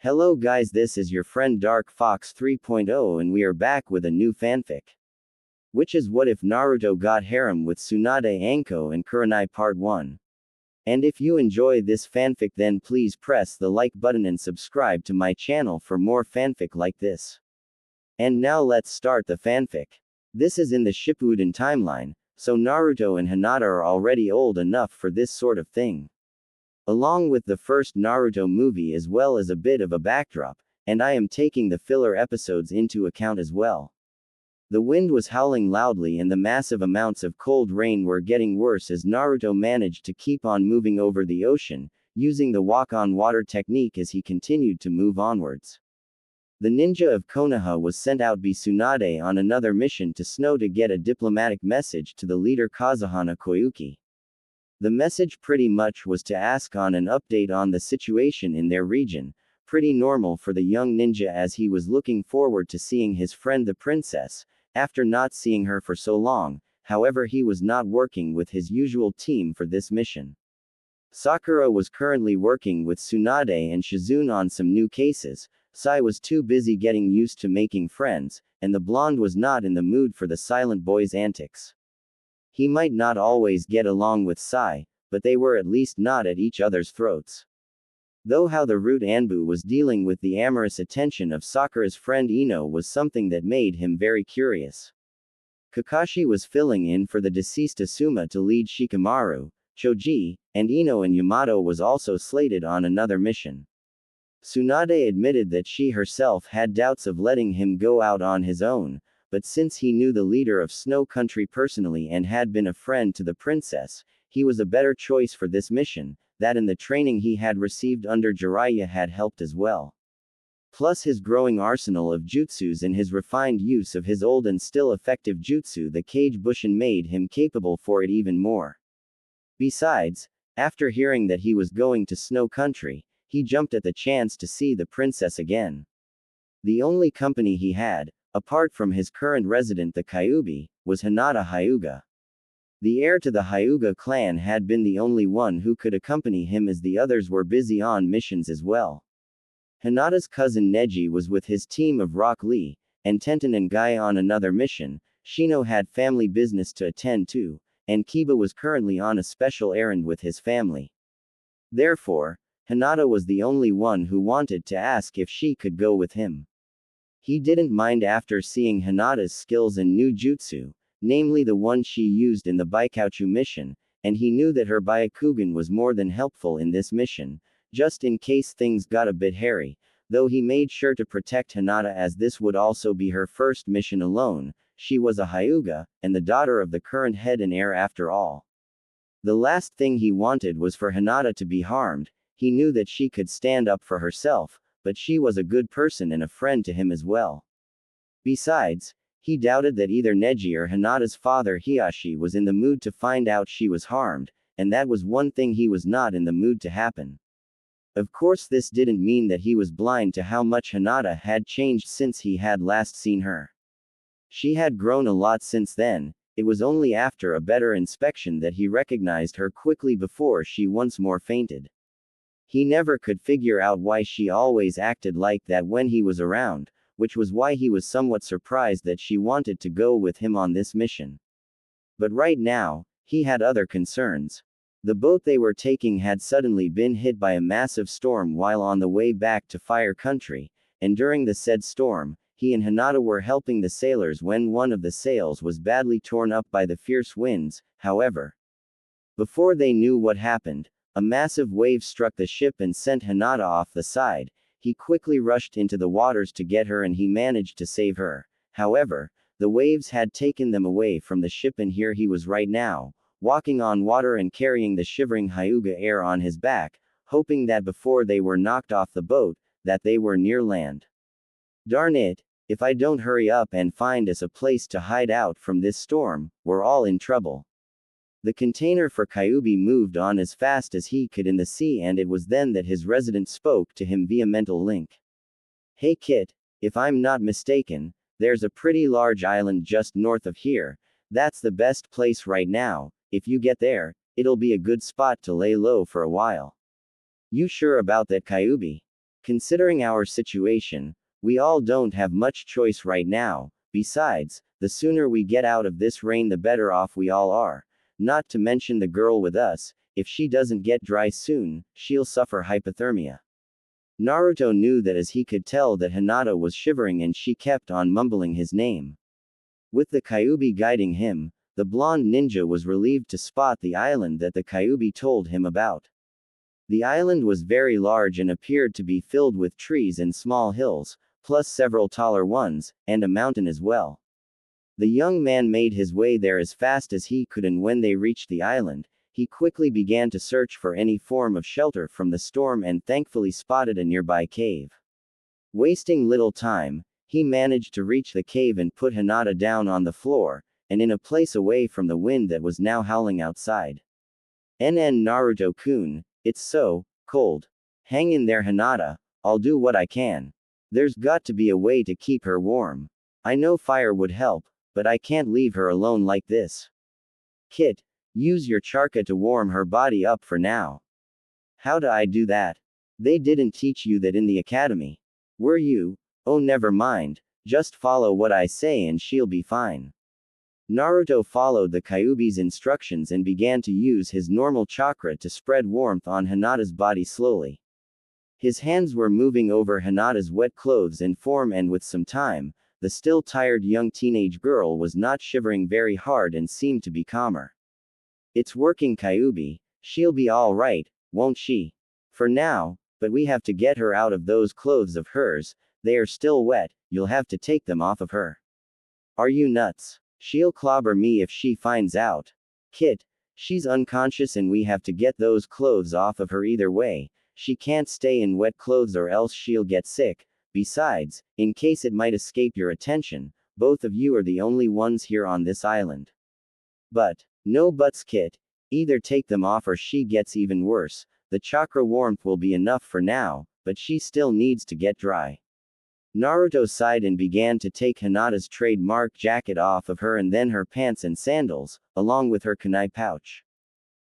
Hello guys, this is your friend Dark Fox 3.0 and we are back with a new fanfic. Which is What If Naruto Got Harem with Tsunade Anko and Kurenai Part 1. And if you enjoy this fanfic then please press the like button and subscribe to my channel for more fanfic like this. And now let's start the fanfic. This is in the Shippuden timeline, so Naruto and Hinata are already old enough for this sort of thing. Along with the first Naruto movie as well as a bit of a backdrop, and I am taking the filler episodes into account as well. The wind was howling loudly and the massive amounts of cold rain were getting worse as Naruto managed to keep on moving over the ocean, using the walk-on-water technique as he continued to move onwards. The ninja of Konoha was sent out by Tsunade on another mission to Snow to get a diplomatic message to the leader Kazuhana Koyuki. The message pretty much was to ask on an update on the situation in their region, pretty normal for the young ninja as he was looking forward to seeing his friend the princess, after not seeing her for so long. However, he was not working with his usual team for this mission. Sakura was currently working with Tsunade and Shizune on some new cases. Sai was too busy getting used to making friends, and the blonde was not in the mood for the silent boy's antics. He might not always get along with Sai, but they were at least not at each other's throats. Though how the rude Anbu was dealing with the amorous attention of Sakura's friend Ino was something that made him very curious. Kakashi was filling in for the deceased Asuma to lead Shikamaru, Choji, and Ino, and Yamato was also slated on another mission. Tsunade admitted that she herself had doubts of letting him go out on his own, but since he knew the leader of Snow Country personally and had been a friend to the princess, he was a better choice for this mission, that and the training he had received under Jiraiya had helped as well. Plus his growing arsenal of jutsus and his refined use of his old and still effective jutsu, the Kage Bushin, made him capable for it even more. Besides, after hearing that he was going to Snow Country, he jumped at the chance to see the princess again. The only company he had, apart from his current resident the Kyuubi, was Hinata Hyuga. The heir to the Hyuga clan had been the only one who could accompany him as the others were busy on missions as well. Hinata's cousin Neji was with his team of Rock Lee, and Tenten and Guy on another mission. Shino had family business to attend to, and Kiba was currently on a special errand with his family. Therefore, Hinata was the only one who wanted to ask if she could go with him. He didn't mind after seeing Hinata's skills and new jutsu, namely the one she used in the Baikouchu mission, and he knew that her Byakugan was more than helpful in this mission, just in case things got a bit hairy, though he made sure to protect Hinata as this would also be her first mission alone. She was a Hyuga, and the daughter of the current head and heir after all. The last thing he wanted was for Hinata to be harmed. He knew that she could stand up for herself, but she was a good person and a friend to him as well. Besides, he doubted that either Neji or Hinata's father Hiyashi was in the mood to find out she was harmed, and that was one thing he was not in the mood to happen. Of course, this didn't mean that he was blind to how much Hinata had changed since he had last seen her. She had grown a lot since then. It was only after a better inspection that he recognized her quickly before she once more fainted. He never could figure out why she always acted like that when he was around, which was why he was somewhat surprised that she wanted to go with him on this mission. But right now, he had other concerns. The boat they were taking had suddenly been hit by a massive storm while on the way back to Fire Country, and during the said storm, he and Hinata were helping the sailors when one of the sails was badly torn up by the fierce winds. However, before they knew what happened, a massive wave struck the ship and sent Hinata off the side. He quickly rushed into the waters to get her and he managed to save her. However, the waves had taken them away from the ship and here he was right now, walking on water and carrying the shivering Hyuga heir on his back, hoping that before they were knocked off the boat, that they were near land. Darn it, if I don't hurry up and find us a place to hide out from this storm, we're all in trouble. The container for Kyuubi moved on as fast as he could in the sea and it was then that his resident spoke to him via mental link. Hey Kit, if I'm not mistaken, there's a pretty large island just north of here. That's the best place right now. If you get there, it'll be a good spot to lay low for a while. You sure about that, Kyuubi? Considering our situation, we all don't have much choice right now. Besides, the sooner we get out of this rain the better off we all are. Not to mention the girl with us, if she doesn't get dry soon, she'll suffer hypothermia. Naruto knew that as he could tell that Hinata was shivering and she kept on mumbling his name. With the Kyuubi guiding him, the blonde ninja was relieved to spot the island that the Kyuubi told him about. The island was very large and appeared to be filled with trees and small hills, plus several taller ones, and a mountain as well. The young man made his way there as fast as he could, and when they reached the island, he quickly began to search for any form of shelter from the storm and thankfully spotted a nearby cave. Wasting little time, he managed to reach the cave and put Hinata down on the floor, and in a place away from the wind that was now howling outside. NN Naruto-kun, it's so cold. Hang in there, Hinata, I'll do what I can. There's got to be a way to keep her warm. I know fire would help, but I can't leave her alone like this. Kit, use your chakra to warm her body up for now. How do I do that? They didn't teach you that in the academy. Were you? Oh, never mind, just follow what I say and she'll be fine. Naruto followed the Kyuubi's instructions and began to use his normal chakra to spread warmth on Hinata's body slowly. His hands were moving over Hinata's wet clothes in form, and with some time, the still tired young teenage girl was not shivering very hard and seemed to be calmer. It's working, Kyuubi, she'll be all right, won't she? For now, but we have to get her out of those clothes of hers, they are still wet, you'll have to take them off of her. Are you nuts? She'll clobber me if she finds out. Kit, she's unconscious and we have to get those clothes off of her either way, she can't stay in wet clothes or else she'll get sick. Besides, in case it might escape your attention, both of you are the only ones here on this island. But, no buts, Kit, either take them off or she gets even worse. The chakra warmth will be enough for now, but she still needs to get dry. Naruto sighed and began to take Hinata's trademark jacket off of her and then her pants and sandals, along with her kunai pouch.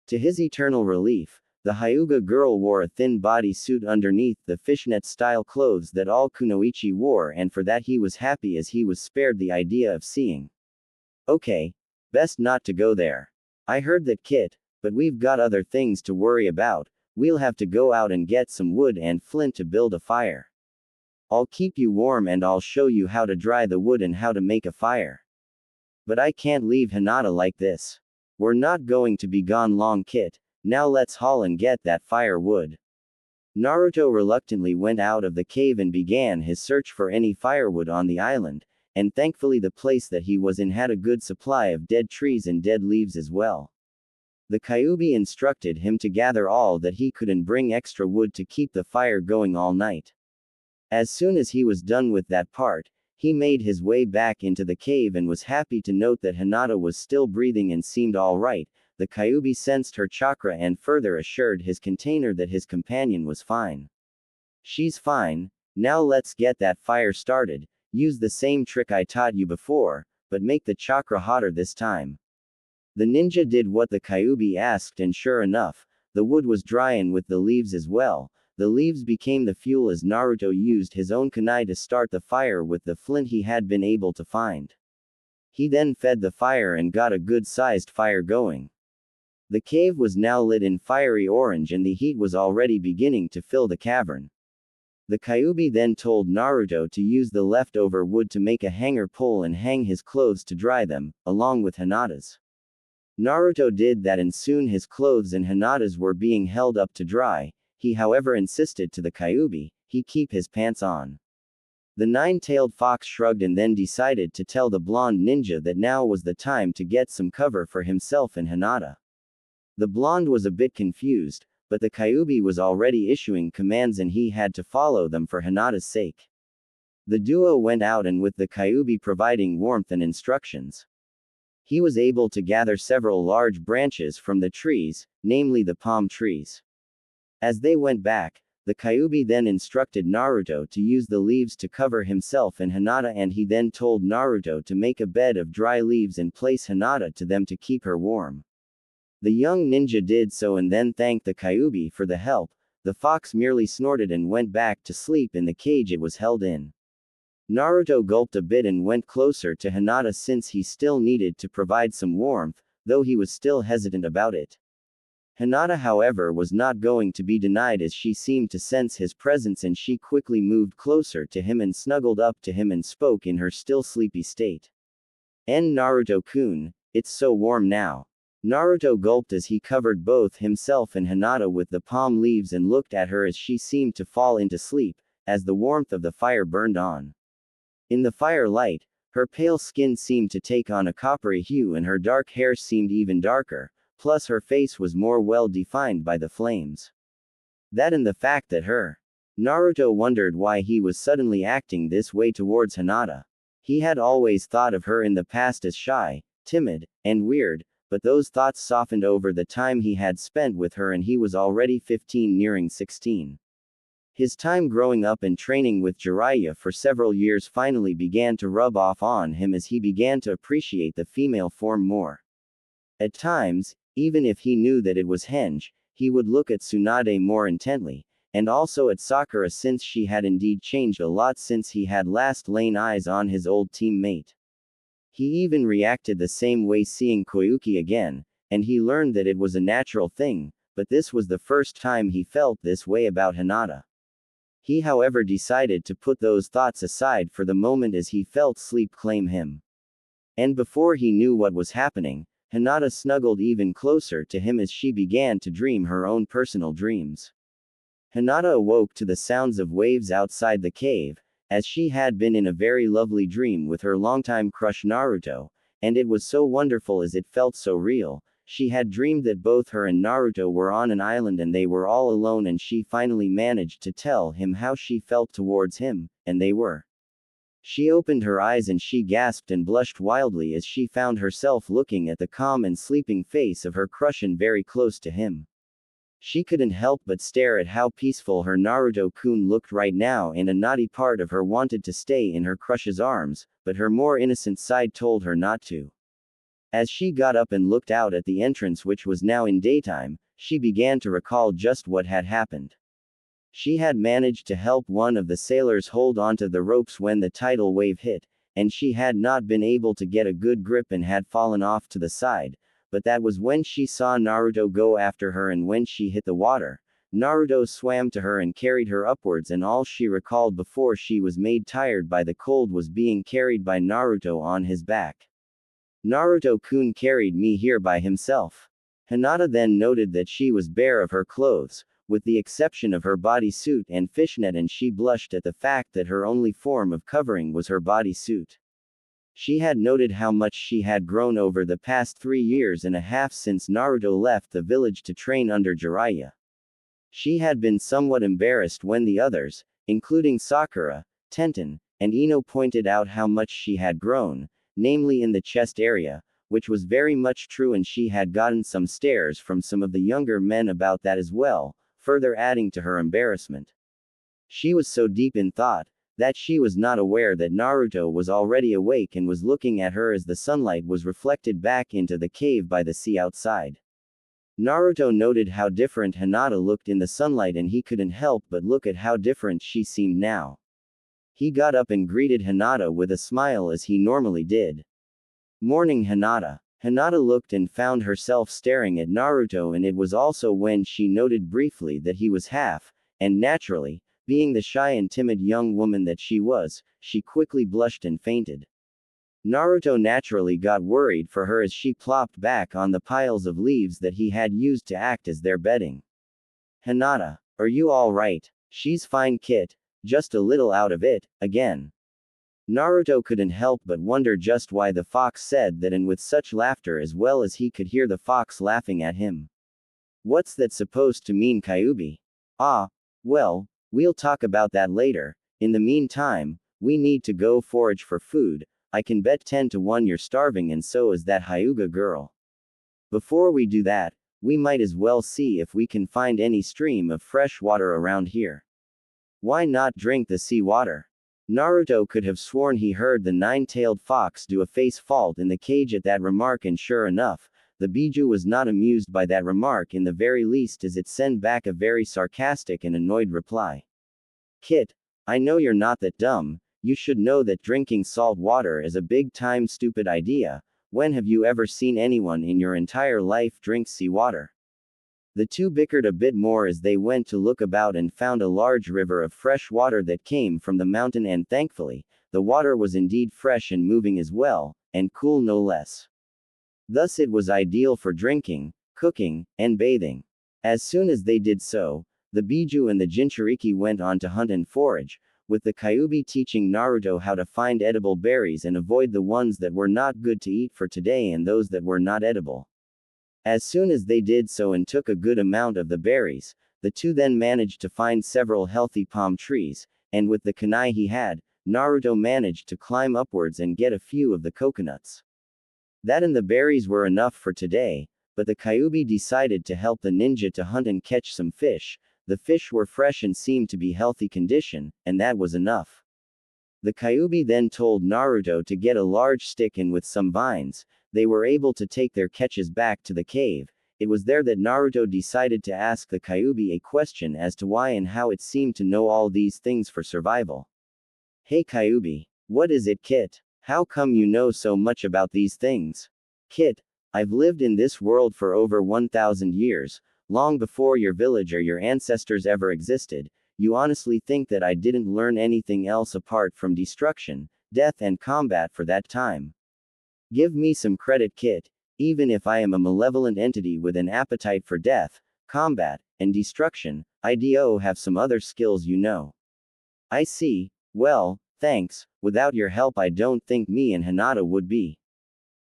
To his eternal relief, the Hyuga girl wore a thin bodysuit underneath the fishnet-style clothes that all kunoichi wore, and for that he was happy as he was spared the idea of seeing. Okay, best not to go there. I heard that, Kit, but we've got other things to worry about. We'll have to go out and get some wood and flint to build a fire. I'll keep you warm and I'll show you how to dry the wood and how to make a fire. But I can't leave Hinata like this. We're not going to be gone long, Kit. Now let's haul and get that firewood. Naruto reluctantly went out of the cave and began his search for any firewood on the island, and thankfully the place that he was in had a good supply of dead trees and dead leaves as well. The Kyuubi instructed him to gather all that he could and bring extra wood to keep the fire going all night. As soon as he was done with that part, he made his way back into the cave and was happy to note that Hinata was still breathing and seemed all right. The Kyuubi sensed her chakra and further assured his container that his companion was fine. She's fine, now let's get that fire started. Use the same trick I taught you before, but make the chakra hotter this time. The ninja did what the Kyuubi asked, and sure enough, the wood was dry, and with the leaves as well. The leaves became the fuel as Naruto used his own kunai to start the fire with the flint he had been able to find. He then fed the fire and got a good-sized fire going. The cave was now lit in fiery orange and the heat was already beginning to fill the cavern. The Kyuubi then told Naruto to use the leftover wood to make a hanger pole and hang his clothes to dry them, along with Hinata's. Naruto did that and soon his clothes and Hinata's were being held up to dry. He however insisted to the Kyuubi he keep his pants on. The nine-tailed fox shrugged and then decided to tell the blonde ninja that now was the time to get some cover for himself and Hinata. The blonde was a bit confused, but the Kyuubi was already issuing commands and he had to follow them for Hinata's sake. The duo went out, and with the Kyuubi providing warmth and instructions, he was able to gather several large branches from the trees, namely the palm trees. As they went back, the Kyuubi then instructed Naruto to use the leaves to cover himself and Hinata, and he then told Naruto to make a bed of dry leaves and place Hinata to them to keep her warm. The young ninja did so and then thanked the Kyuubi for the help, the fox merely snorted and went back to sleep in the cage it was held in. Naruto gulped a bit and went closer to Hinata since he still needed to provide some warmth, though he was still hesitant about it. Hinata, however, was not going to be denied as she seemed to sense his presence, and she quickly moved closer to him and snuggled up to him and spoke in her still sleepy state. Naruto-kun, it's so warm now. Naruto gulped as he covered both himself and Hinata with the palm leaves and looked at her as she seemed to fall into sleep, as the warmth of the fire burned on. In the firelight, her pale skin seemed to take on a coppery hue and her dark hair seemed even darker, plus her face was more well defined by the flames. That and the fact that Naruto wondered why he was suddenly acting this way towards Hinata. He had always thought of her in the past as shy, timid, and weird, but those thoughts softened over the time he had spent with her, and he was already 15 nearing 16. His time growing up and training with Jiraiya for several years finally began to rub off on him as he began to appreciate the female form more. At times, even if he knew that it was Henge, he would look at Tsunade more intently, and also at Sakura since she had indeed changed a lot since he had last lain eyes on his old teammate. He even reacted the same way seeing Koyuki again, and he learned that it was a natural thing, but this was the first time he felt this way about Hinata. He however decided to put those thoughts aside for the moment as he felt sleep claim him. And before he knew what was happening, Hinata snuggled even closer to him as she began to dream her own personal dreams. Hinata awoke to the sounds of waves outside the cave, as she had been in a very lovely dream with her longtime crush Naruto, and it was so wonderful as it felt so real. She had dreamed that both her and Naruto were on an island and they were all alone, and she finally managed to tell him how she felt towards him, and they were. She opened her eyes and she gasped and blushed wildly as she found herself looking at the calm and sleeping face of her crush and very close to him. She couldn't help but stare at how peaceful her Naruto-kun looked right now, and a naughty part of her wanted to stay in her crush's arms, but her more innocent side told her not to. As she got up and looked out at the entrance, which was now in daytime, she began to recall just what had happened. She had managed to help one of the sailors hold onto the ropes when the tidal wave hit, and she had not been able to get a good grip and had fallen off to the side, but that was when she saw Naruto go after her, and when she hit the water, Naruto swam to her and carried her upwards, and all she recalled before she was made tired by the cold was being carried by Naruto on his back. Naruto-kun carried me here by himself. Hinata then noted that she was bare of her clothes, with the exception of her bodysuit and fishnet, and she blushed at the fact that her only form of covering was her bodysuit. She had noted how much she had grown over the past 3 years and a half since Naruto left the village to train under Jiraiya. She had been somewhat embarrassed when the others, including Sakura, Tenten, and Ino, pointed out how much she had grown, namely in the chest area, which was very much true, and she had gotten some stares from some of the younger men about that as well, further adding to her embarrassment. She was so deep in thought that she was not aware that Naruto was already awake and was looking at her as the sunlight was reflected back into the cave by the sea outside. Naruto noted how different Hinata looked in the sunlight, and he couldn't help but look at how different she seemed now. He got up and greeted Hinata with a smile as he normally did. "Morning, Hinata." Hinata looked and found herself staring at Naruto, and it was also when she noted briefly that he was half, and naturally, being the shy and timid young woman that she was, she quickly blushed and fainted. Naruto naturally got worried for her as she plopped back on the piles of leaves that he had used to act as their bedding. "Hinata, are you all right?" "She's fine, Kit. Just a little out of it, again." Naruto couldn't help but wonder just why the fox said that, and with such laughter as well as he could hear the fox laughing at him. "What's that supposed to mean, Kyuubi?" "Ah, well, we'll talk about that later. In the meantime, we need to go forage for food. I can bet 10 to 1 you're starving, and so is that Hyuga girl. Before we do that, we might as well see if we can find any stream of fresh water around here. Why not drink the sea water?" Naruto could have sworn he heard the 9-tailed fox do a face fault in the cage at that remark, and sure enough, the Biju was not amused by that remark in the very least, as it sent back a very sarcastic and annoyed reply. Kit, I know you're not that dumb, you should know that drinking salt water is a big-time stupid idea. When have you ever seen anyone in your entire life drink seawater? The two bickered a bit more as they went to look about and found a large river of fresh water that came from the mountain, and thankfully, the water was indeed fresh and moving as well, and cool no less. Thus it was ideal for drinking, cooking, and bathing. As soon as they did so, the Biju and the Jinchuriki went on to hunt and forage, with the Kyuubi teaching Naruto how to find edible berries and avoid the ones that were not good to eat for today and those that were not edible. As soon as they did so and took a good amount of the berries, the two then managed to find several healthy palm trees, and with the kunai he had, Naruto managed to climb upwards and get a few of the coconuts. That and the berries were enough for today, but the Kyuubi decided to help the ninja to hunt and catch some fish. The fish were fresh and seemed to be healthy condition, and that was enough. The Kyuubi then told Naruto to get a large stick, and with some vines, they were able to take their catches back to the cave. It was there that Naruto decided to ask the Kyuubi a question as to why and how it seemed to know all these things for survival. Hey Kyuubi, what is it, Kit? How come you know so much about these things? Kit, I've lived in this world for over 1,000 years, long before your village or your ancestors ever existed. You honestly think that I didn't learn anything else apart from destruction, death and combat for that time? Give me some credit, Kit. Even if I am a malevolent entity with an appetite for death, combat, and destruction, I do have some other skills, you know. I see. Well, thanks. Without your help I don't think me and Hinata would be.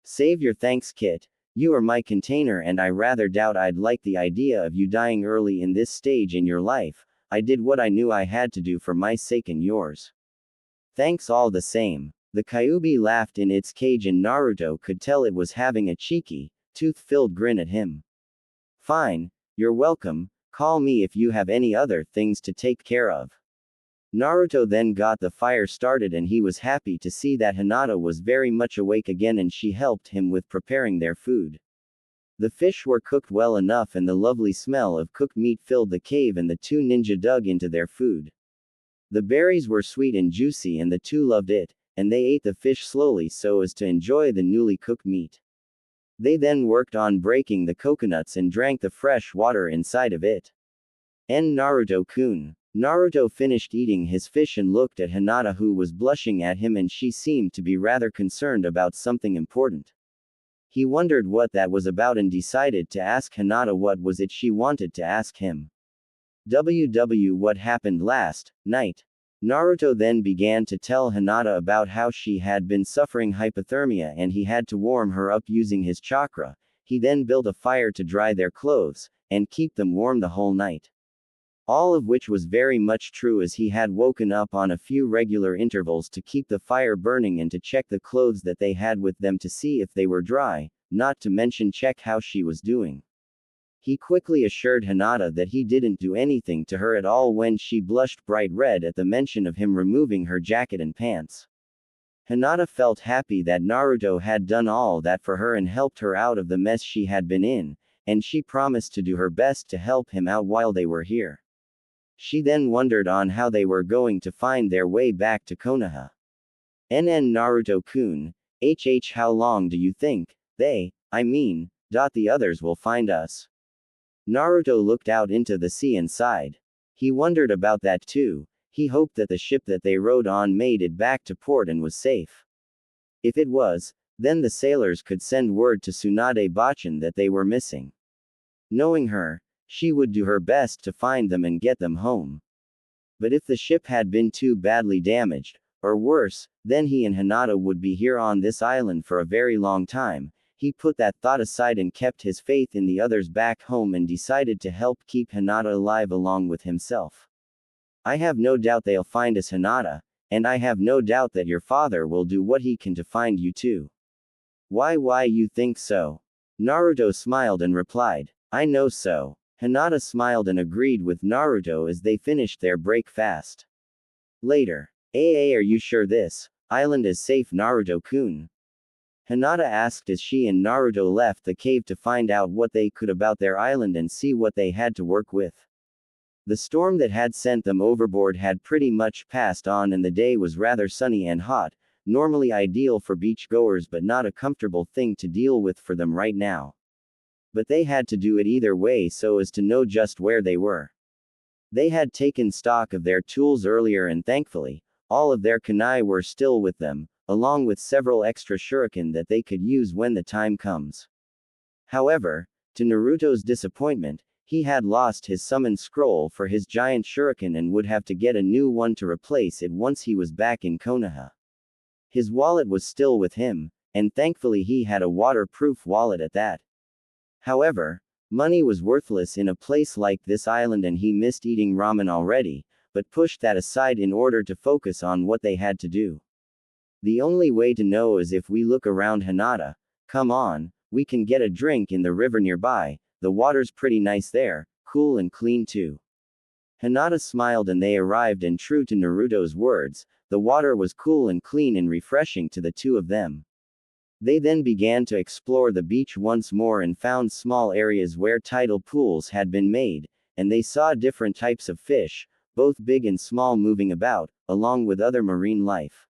Save your thanks, Kit. You are my container, and I rather doubt I'd like the idea of you dying early in this stage in your life. I did what I knew I had to do for my sake and yours. Thanks all the same. The Kyuubi laughed in its cage, and Naruto could tell it was having a cheeky, tooth-filled grin at him. Fine, you're welcome. Call me if you have any other things to take care of. Naruto then got the fire started, and he was happy to see that Hinata was very much awake again, and she helped him with preparing their food. The fish were cooked well enough, and the lovely smell of cooked meat filled the cave, and the two ninja dug into their food. The berries were sweet and juicy, and the two loved it, and they ate the fish slowly so as to enjoy the newly cooked meat. They then worked on breaking the coconuts and drank the fresh water inside of it. Naruto-kun. Naruto finished eating his fish and looked at Hinata, who was blushing at him, and she seemed to be rather concerned about something important. He wondered what that was about and decided to ask Hinata what was it she wanted to ask him. What happened last night? Naruto then began to tell Hinata about how she had been suffering hypothermia and he had to warm her up using his chakra. He then built a fire to dry their clothes and keep them warm the whole night. All of which was very much true, as he had woken up on a few regular intervals to keep the fire burning and to check the clothes that they had with them to see if they were dry, not to mention check how she was doing. He quickly assured Hinata that he didn't do anything to her at all when she blushed bright red at the mention of him removing her jacket and pants. Hinata felt happy that Naruto had done all that for her and helped her out of the mess she had been in, and she promised to do her best to help him out while they were here. She then wondered on how they were going to find their way back to Konoha. Naruto-kun, how long do you think the others will find us? Naruto looked out into the sea and sighed. He wondered about that too. He hoped that the ship that they rode on made it back to port and was safe. If it was, then the sailors could send word to Tsunade Bachan that they were missing. Knowing her, she would do her best to find them and get them home. But if the ship had been too badly damaged, or worse, then he and Hinata would be here on this island for a very long time. He put that thought aside and kept his faith in the others back home and decided to help keep Hinata alive along with himself. I have no doubt they'll find us, Hinata, and I have no doubt that your father will do what he can to find you too. Why you think so? Naruto smiled and replied, I know so. Hinata smiled and agreed with Naruto as they finished their breakfast. Later. Are you sure this island is safe, Naruto-kun? Hinata asked as she and Naruto left the cave to find out what they could about their island and see what they had to work with. The storm that had sent them overboard had pretty much passed on and the day was rather sunny and hot, normally ideal for beachgoers but not a comfortable thing to deal with for them right now. But they had to do it either way so as to know just where they were. They had taken stock of their tools earlier and thankfully, all of their kunai were still with them, along with several extra shuriken that they could use when the time comes. However, to Naruto's disappointment, he had lost his summon scroll for his giant shuriken and would have to get a new one to replace it once he was back in Konoha. His wallet was still with him, and thankfully he had a waterproof wallet at that. However, money was worthless in a place like this island and he missed eating ramen already, but pushed that aside in order to focus on what they had to do. The only way to know is if we look around Hinata. Come on, we can get a drink in the river nearby, the water's pretty nice there, cool and clean too. Hinata smiled and they arrived and true to Naruto's words, the water was cool and clean and refreshing to the two of them. They then began to explore the beach once more and found small areas where tidal pools had been made, and they saw different types of fish, both big and small moving about, along with other marine life.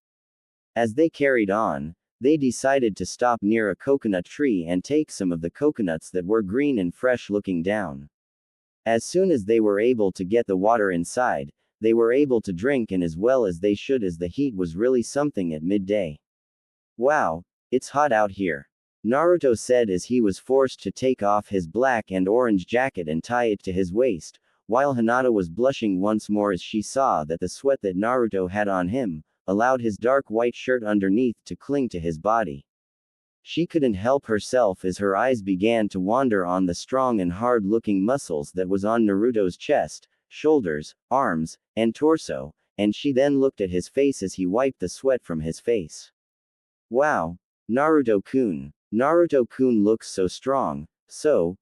As they carried on, they decided to stop near a coconut tree and take some of the coconuts that were green and fresh looking down. As soon as they were able to get the water inside, they were able to drink and as well as they should as the heat was really something at midday. Wow, it's hot out here. Naruto said as he was forced to take off his black and orange jacket and tie it to his waist, while Hinata was blushing once more as she saw that the sweat that Naruto had on him allowed his dark white shirt underneath to cling to his body. She couldn't help herself as her eyes began to wander on the strong and hard-looking muscles that was on Naruto's chest, shoulders, arms, and torso, and she then looked at his face as he wiped the sweat from his face. Wow! Naruto-kun. Naruto-kun looks so strong, so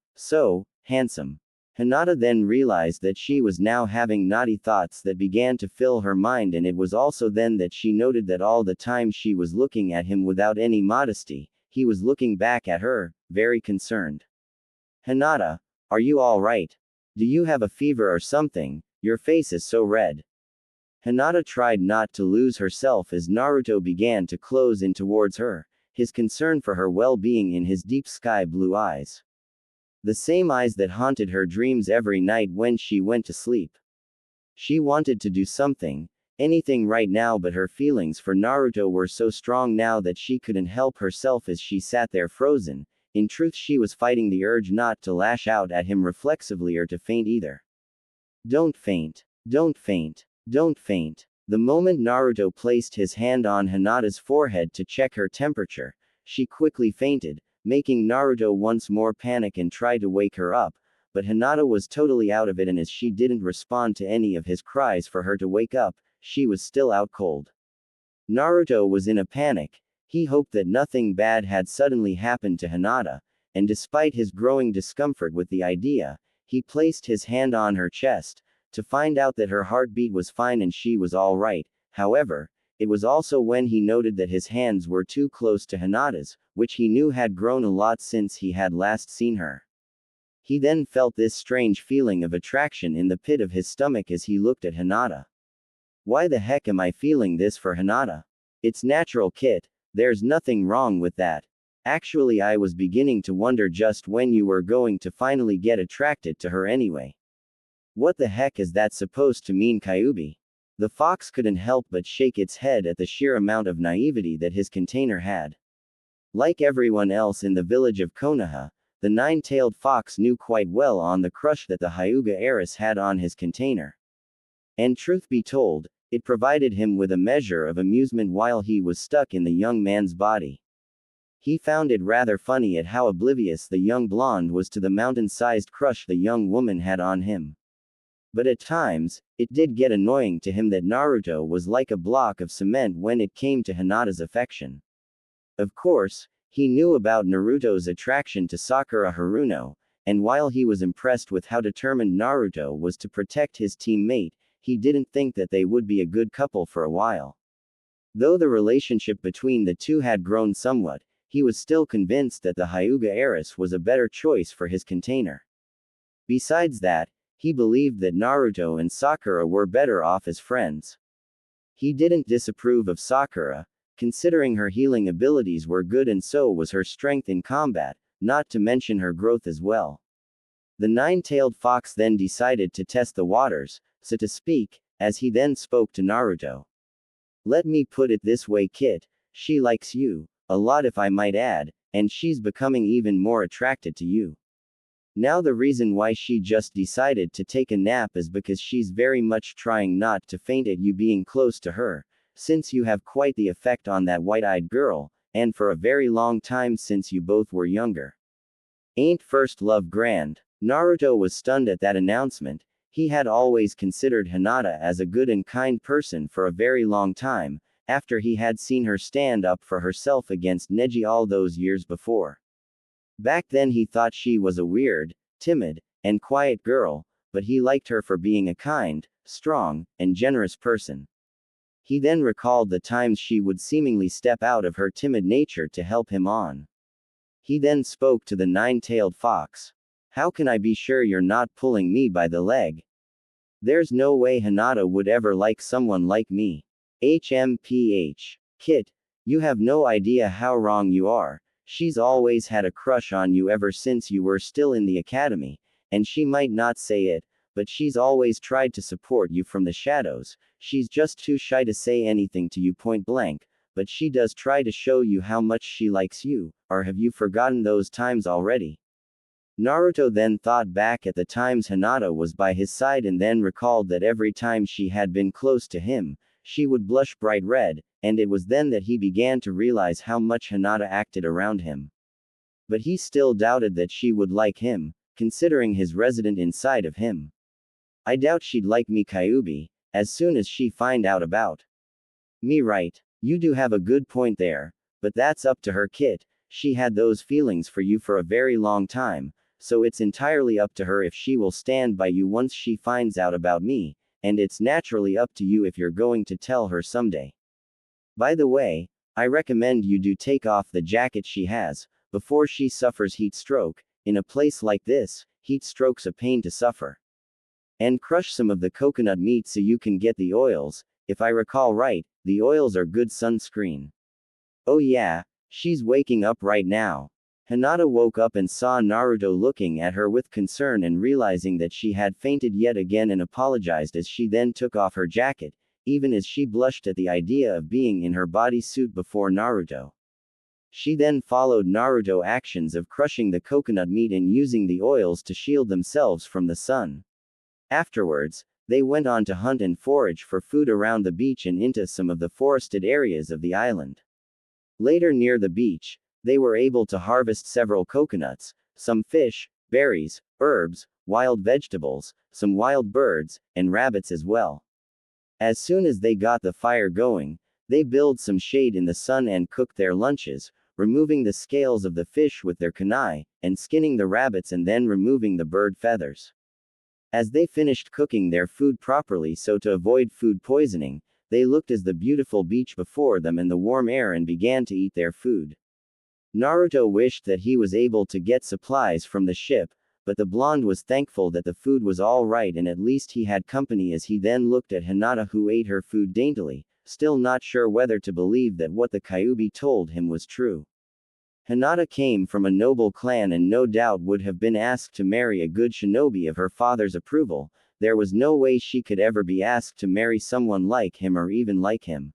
handsome. Hinata then realized that she was now having naughty thoughts that began to fill her mind and it was also then that she noted that all the time she was looking at him without any modesty, he was looking back at her, very concerned. Hinata, are you all right? Do you have a fever or something? Your face is so red. Hinata tried not to lose herself as Naruto began to close in towards her, his concern for her well-being in his deep sky blue eyes. The same eyes that haunted her dreams every night when she went to sleep. She wanted to do something, anything right now, but her feelings for Naruto were so strong now that she couldn't help herself as she sat there frozen. In truth, she was fighting the urge not to lash out at him reflexively or to faint either. Don't faint. Don't faint. Don't faint. The moment Naruto placed his hand on Hinata's forehead to check her temperature, she quickly fainted, making Naruto once more panic and try to wake her up, but Hinata was totally out of it and as she didn't respond to any of his cries for her to wake up, she was still out cold. Naruto was in a panic. He hoped that nothing bad had suddenly happened to Hinata, and despite his growing discomfort with the idea, he placed his hand on her chest, to find out that her heartbeat was fine and she was all right. However, it was also when he noted that his hands were too close to Hinata's, which he knew had grown a lot since he had last seen her. He then felt this strange feeling of attraction in the pit of his stomach as he looked at Hinata. Why the heck am I feeling this for Hinata? It's natural, Kit. There's nothing wrong with that. Actually, I was beginning to wonder just when you were going to finally get attracted to her anyway. What the heck is that supposed to mean, Kyuubi? The fox couldn't help but shake its head at the sheer amount of naivety that his container had. Like everyone else in the village of Konoha, the nine-tailed fox knew quite well on the crush that the Hyuga heiress had on his container. And truth be told, it provided him with a measure of amusement while he was stuck in the young man's body. He found it rather funny at how oblivious the young blonde was to the mountain-sized crush the young woman had on him. But at times, it did get annoying to him that Naruto was like a block of cement when it came to Hinata's affection. Of course, he knew about Naruto's attraction to Sakura Haruno, and while he was impressed with how determined Naruto was to protect his teammate, he didn't think that they would be a good couple for a while. Though the relationship between the two had grown somewhat, he was still convinced that the Hyuga heiress was a better choice for his container. Besides that, he believed that Naruto and Sakura were better off as friends. He didn't disapprove of Sakura, considering her healing abilities were good and so was her strength in combat, not to mention her growth as well. The nine-tailed fox then decided to test the waters, so to speak, as he then spoke to Naruto. Let me put it this way, Kit, she likes you, a lot if I might add, and she's becoming even more attracted to you. Now the reason why she just decided to take a nap is because she's very much trying not to faint at you being close to her, since you have quite the effect on that white-eyed girl, and for a very long time since you both were younger. Ain't first love grand? Naruto was stunned at that announcement. He had always considered Hinata as a good and kind person for a very long time, after he had seen her stand up for herself against Neji all those years before. Back then he thought she was a weird, timid, and quiet girl, but he liked her for being a kind, strong, and generous person. He then recalled the times she would seemingly step out of her timid nature to help him on. He then spoke to the nine-tailed fox. How can I be sure you're not pulling me by the leg? There's no way Hinata would ever like someone like me. HMPH. Kit, you have no idea how wrong you are. She's always had a crush on you ever since you were still in the academy, and she might not say it, but she's always tried to support you from the shadows. She's just too shy to say anything to you point blank, but she does try to show you how much she likes you, or have you forgotten those times already? Naruto then thought back at the times Hinata was by his side and then recalled that every time she had been close to him, she would blush bright red, and it was then that he began to realize how much Hinata acted around him. But he still doubted that she would like him, considering his resident inside of him. I doubt she'd like me, Kyuubi, as soon as she find out about me, right? You do have a good point there, but that's up to her, Kit. She had those feelings for you for a very long time, so it's entirely up to her if she will stand by you once she finds out about me, and it's naturally up to you if you're going to tell her someday. By the way, I recommend you do take off the jacket she has, before she suffers heat stroke. In a place like this, heat stroke's a pain to suffer. And crush some of the coconut meat so you can get the oils. If I recall right, the oils are good sunscreen. Oh yeah, she's waking up right now. Hinata woke up and saw Naruto looking at her with concern and realizing that she had fainted yet again and apologized as she then took off her jacket, even as she blushed at the idea of being in her bodysuit before Naruto. She then followed Naruto's actions of crushing the coconut meat and using the oils to shield themselves from the sun. Afterwards, they went on to hunt and forage for food around the beach and into some of the forested areas of the island. Later near the beach, they were able to harvest several coconuts, some fish, berries, herbs, wild vegetables, some wild birds, and rabbits as well. As soon as they got the fire going, they built some shade in the sun and cooked their lunches, removing the scales of the fish with their kunai, and skinning the rabbits and then removing the bird feathers. As they finished cooking their food properly so to avoid food poisoning, they looked at the beautiful beach before them and the warm air and began to eat their food. Naruto wished that he was able to get supplies from the ship, but the blonde was thankful that the food was all right and at least he had company as he then looked at Hinata who ate her food daintily, still not sure whether to believe that what the Kyuubi told him was true. Hinata came from a noble clan and no doubt would have been asked to marry a good shinobi of her father's approval. There was no way she could ever be asked to marry someone like him or even like him.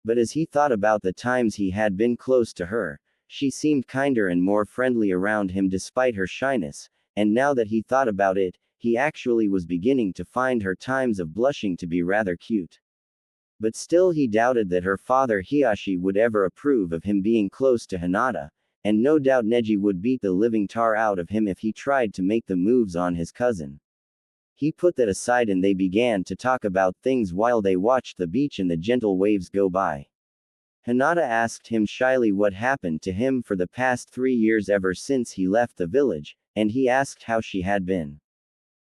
But as he thought about the times he had been close to her, she seemed kinder and more friendly around him despite her shyness, and now that he thought about it, he actually was beginning to find her times of blushing to be rather cute. But still he doubted that her father Hiyashi would ever approve of him being close to Hinata, and no doubt Neji would beat the living tar out of him if he tried to make the moves on his cousin. He put that aside and they began to talk about things while they watched the beach and the gentle waves go by. Hinata asked him shyly what happened to him for the past 3 years ever since he left the village, and he asked how she had been.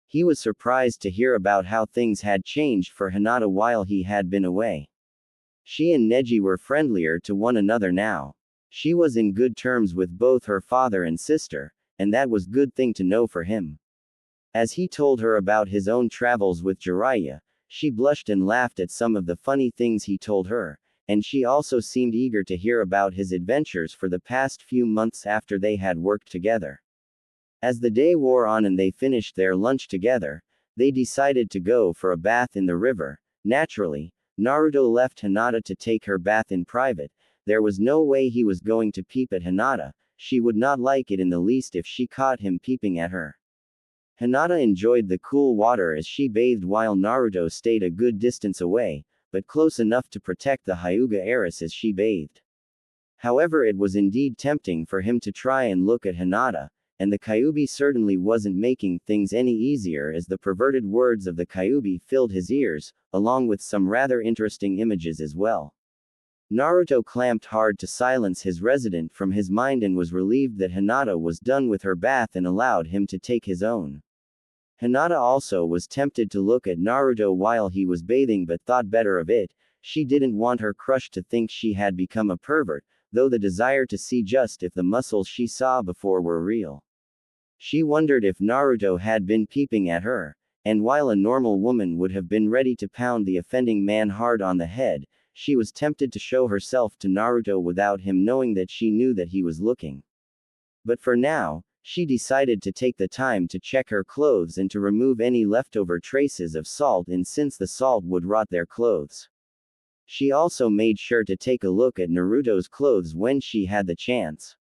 He was surprised to hear about how things had changed for Hinata while he had been away. She and Neji were friendlier to one another now. She was in good terms with both her father and sister, and that was good thing to know for him. As he told her about his own travels with Jiraiya, she blushed and laughed at some of the funny things he told her, and she also seemed eager to hear about his adventures for the past few months after they had worked together. As the day wore on and they finished their lunch together, they decided to go for a bath in the river. Naturally, Naruto left Hinata to take her bath in private. There was no way he was going to peep at Hinata. She would not like it in the least if she caught him peeping at her. Hinata enjoyed the cool water as she bathed while Naruto stayed a good distance away, but close enough to protect the Hyuga heiress as she bathed. However, it was indeed tempting for him to try and look at Hinata, and the Kyuubi certainly wasn't making things any easier as the perverted words of the Kyuubi filled his ears, along with some rather interesting images as well. Naruto clamped hard to silence his resident from his mind and was relieved that Hinata was done with her bath and allowed him to take his own. Hinata also was tempted to look at Naruto while he was bathing but thought better of it. She didn't want her crush to think she had become a pervert, though the desire to see just if the muscles she saw before were real. She wondered if Naruto had been peeping at her, and while a normal woman would have been ready to pound the offending man hard on the head, she was tempted to show herself to Naruto without him knowing that she knew that he was looking. But for now, she decided to take the time to check her clothes and to remove any leftover traces of salt in since the salt would rot their clothes. She also made sure to take a look at Naruto's clothes when she had the chance.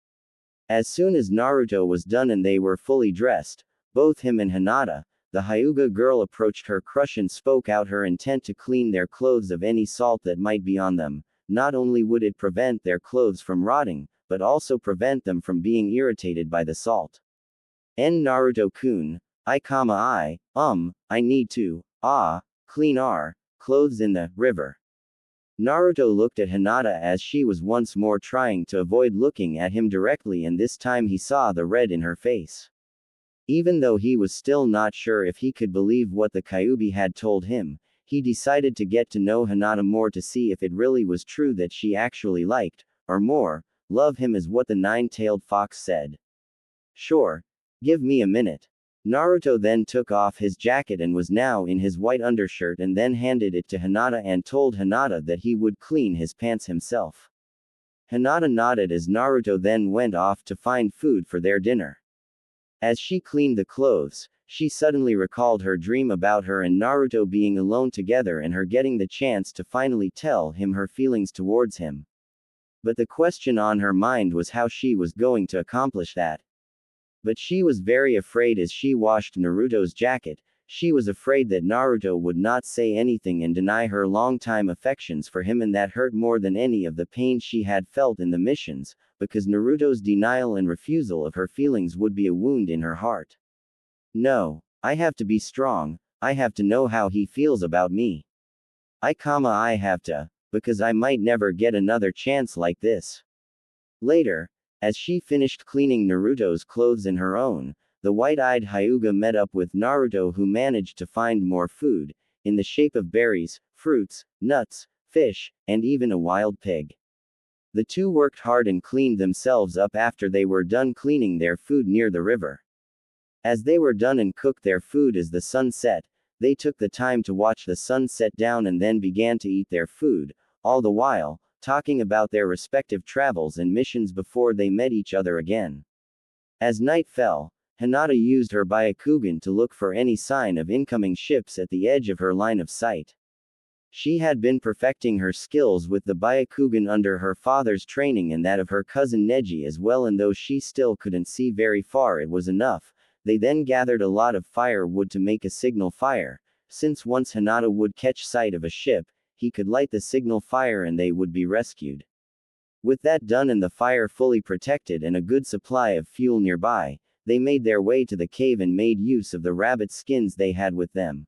As soon as Naruto was done and they were fully dressed, both him and Hinata, the Hyuga girl approached her crush and spoke out her intent to clean their clothes of any salt that might be on them. Not only would it prevent their clothes from rotting, but also prevent them from being irritated by the salt. Naruto-kun, I need to, clean our clothes in the river. Naruto looked at Hinata as she was once more trying to avoid looking at him directly, and this time he saw the red in her face. Even though he was still not sure if he could believe what the Kyuubi had told him, he decided to get to know Hinata more to see if it really was true that she actually liked, or more, love him as what the nine-tailed fox said. Sure. Give me a minute. Naruto then took off his jacket and was now in his white undershirt and then handed it to Hinata and told Hinata that he would clean his pants himself. Hinata nodded as Naruto then went off to find food for their dinner. As she cleaned the clothes, she suddenly recalled her dream about her and Naruto being alone together and her getting the chance to finally tell him her feelings towards him. But the question on her mind was how she was going to accomplish that. But she was very afraid as she washed Naruto's jacket. She was afraid that Naruto would not say anything and deny her long-time affections for him, and that hurt more than any of the pain she had felt in the missions, because Naruto's denial and refusal of her feelings would be a wound in her heart. No, I have to be strong, I have to know how he feels about me. I have to, because I might never get another chance like this. Later, as she finished cleaning Naruto's clothes and her own, the white-eyed Hyuga met up with Naruto, who managed to find more food, in the shape of berries, fruits, nuts, fish, and even a wild pig. The two worked hard and cleaned themselves up after they were done cleaning their food near the river. As they were done and cooked their food as the sun set, they took the time to watch the sun set down and then began to eat their food, all the while talking about their respective travels and missions before they met each other again. As night fell, Hinata used her Byakugan to look for any sign of incoming ships at the edge of her line of sight. She had been perfecting her skills with the Byakugan under her father's training and that of her cousin Neji as well, and though she still couldn't see very far, it was enough. They then gathered a lot of firewood to make a signal fire, since once Hinata would catch sight of a ship, he could light the signal fire and they would be rescued. With that done and the fire fully protected and a good supply of fuel nearby, they made their way to the cave and made use of the rabbit skins they had with them.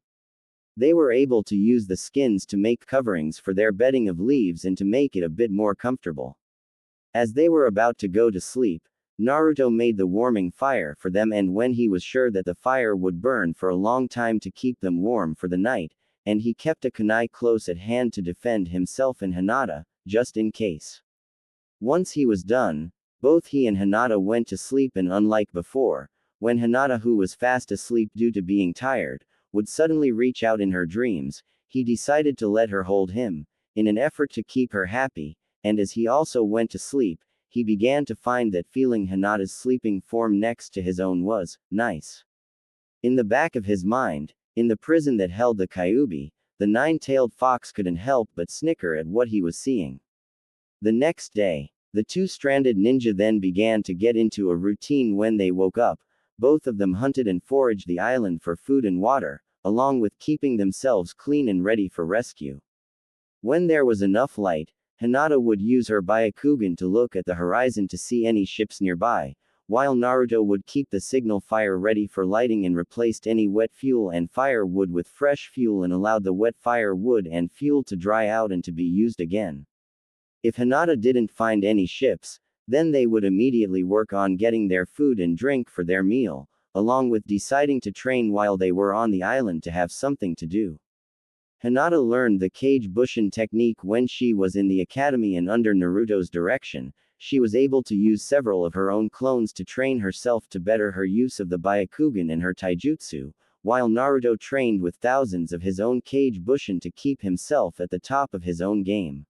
They were able to use the skins to make coverings for their bedding of leaves and to make it a bit more comfortable. As they were about to go to sleep, Naruto made the warming fire for them, and when he was sure that the fire would burn for a long time to keep them warm for the night, and he kept a kunai close at hand to defend himself and Hinata, just in case. Once he was done, both he and Hinata went to sleep, and unlike before, when Hinata, who was fast asleep due to being tired, would suddenly reach out in her dreams, he decided to let her hold him, in an effort to keep her happy, and as he also went to sleep, he began to find that feeling Hinata's sleeping form next to his own was nice. In the back of his mind, in the prison that held the Kyuubi, the nine-tailed fox couldn't help but snicker at what he was seeing. The next day, the two stranded ninja then began to get into a routine. When they woke up, both of them hunted and foraged the island for food and water, along with keeping themselves clean and ready for rescue. When there was enough light, Hinata would use her Byakugan to look at the horizon to see any ships nearby, while Naruto would keep the signal fire ready for lighting and replaced any wet fuel and firewood with fresh fuel and allowed the wet firewood and fuel to dry out and to be used again. If Hinata didn't find any ships, then they would immediately work on getting their food and drink for their meal, along with deciding to train while they were on the island to have something to do. Hinata learned the Kage Bushin technique when she was in the academy, and under Naruto's direction, she was able to use several of her own clones to train herself to better her use of the Byakugan and her taijutsu, while Naruto trained with thousands of his own Kage Bushin to keep himself at the top of his own game.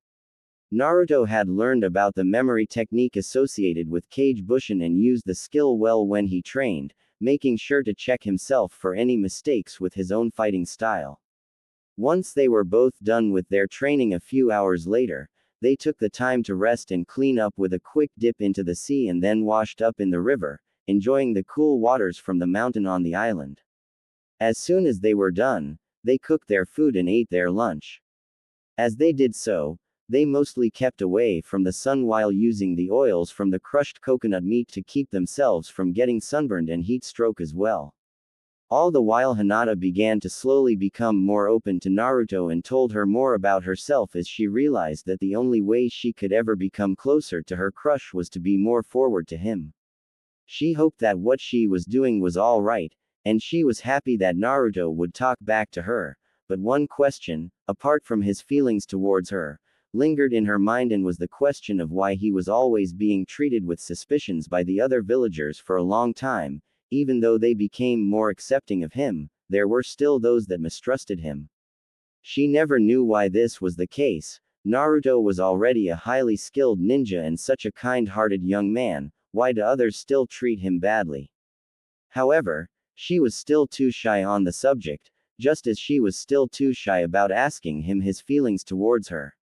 Naruto had learned about the memory technique associated with Kage Bushin and used the skill well when he trained, making sure to check himself for any mistakes with his own fighting style. Once they were both done with their training a few hours later, they took the time to rest and clean up with a quick dip into the sea and then washed up in the river, enjoying the cool waters from the mountain on the island. As soon as they were done, they cooked their food and ate their lunch. As they did so, they mostly kept away from the sun while using the oils from the crushed coconut meat to keep themselves from getting sunburned and heat stroke as well. All the while Hinata began to slowly become more open to Naruto and told her more about herself as she realized that the only way she could ever become closer to her crush was to be more forward to him. She hoped that what she was doing was all right, and she was happy that Naruto would talk back to her, but one question, apart from his feelings towards her, lingered in her mind, and was the question of why he was always being treated with suspicions by the other villagers for a long time. Even though they became more accepting of him, there were still those that mistrusted him. She never knew why this was the case. Naruto was already a highly skilled ninja and such a kind-hearted young man, why do others still treat him badly? However, she was still too shy on the subject, just as she was still too shy about asking him his feelings towards her.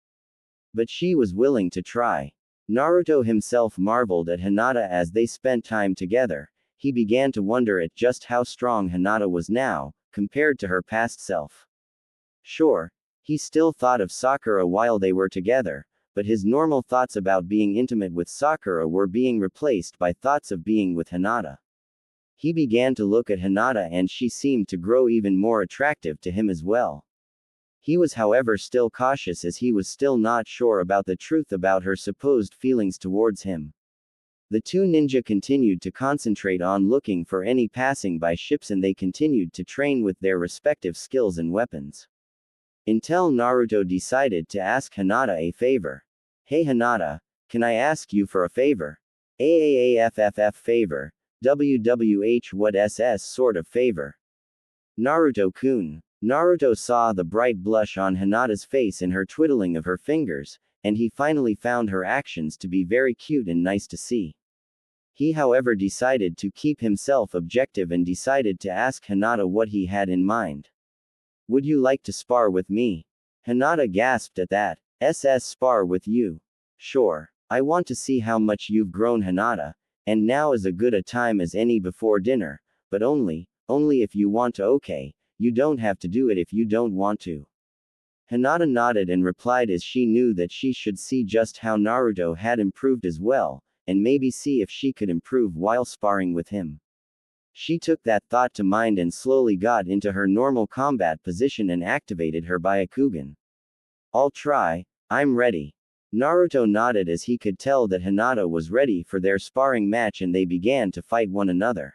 But she was willing to try. Naruto himself marveled at Hinata as they spent time together. He began to wonder at just how strong Hinata was now, compared to her past self. Sure, he still thought of Sakura while they were together, but his normal thoughts about being intimate with Sakura were being replaced by thoughts of being with Hinata. He began to look at Hinata and she seemed to grow even more attractive to him as well. He was however still cautious as he was still not sure about the truth about her supposed feelings towards him. The two ninja continued to concentrate on looking for any passing by ships and they continued to train with their respective skills and weapons. Until Naruto decided to ask Hinata a favor. Hey Hinata, can I ask you for a favor? AAAFFF favor. WWH what SS sort of favor? Naruto-kun. Naruto saw the bright blush on Hinata's face and her twiddling of her fingers, and he finally found her actions to be very cute and nice to see. He however decided to keep himself objective and decided to ask Hinata what he had in mind. Would you like to spar with me? Hinata gasped at that. SS spar with you? Sure. I want to see how much you've grown Hinata, and now is as good a time as any before dinner, but only if you want to. Okay, you don't have to do it if you don't want to. Hinata nodded and replied as she knew that she should see just how Naruto had improved as well, and maybe see if she could improve while sparring with him. She took that thought to mind and slowly got into her normal combat position and activated her Byakugan. I'll try, I'm ready. Naruto nodded as he could tell that Hinata was ready for their sparring match and they began to fight one another.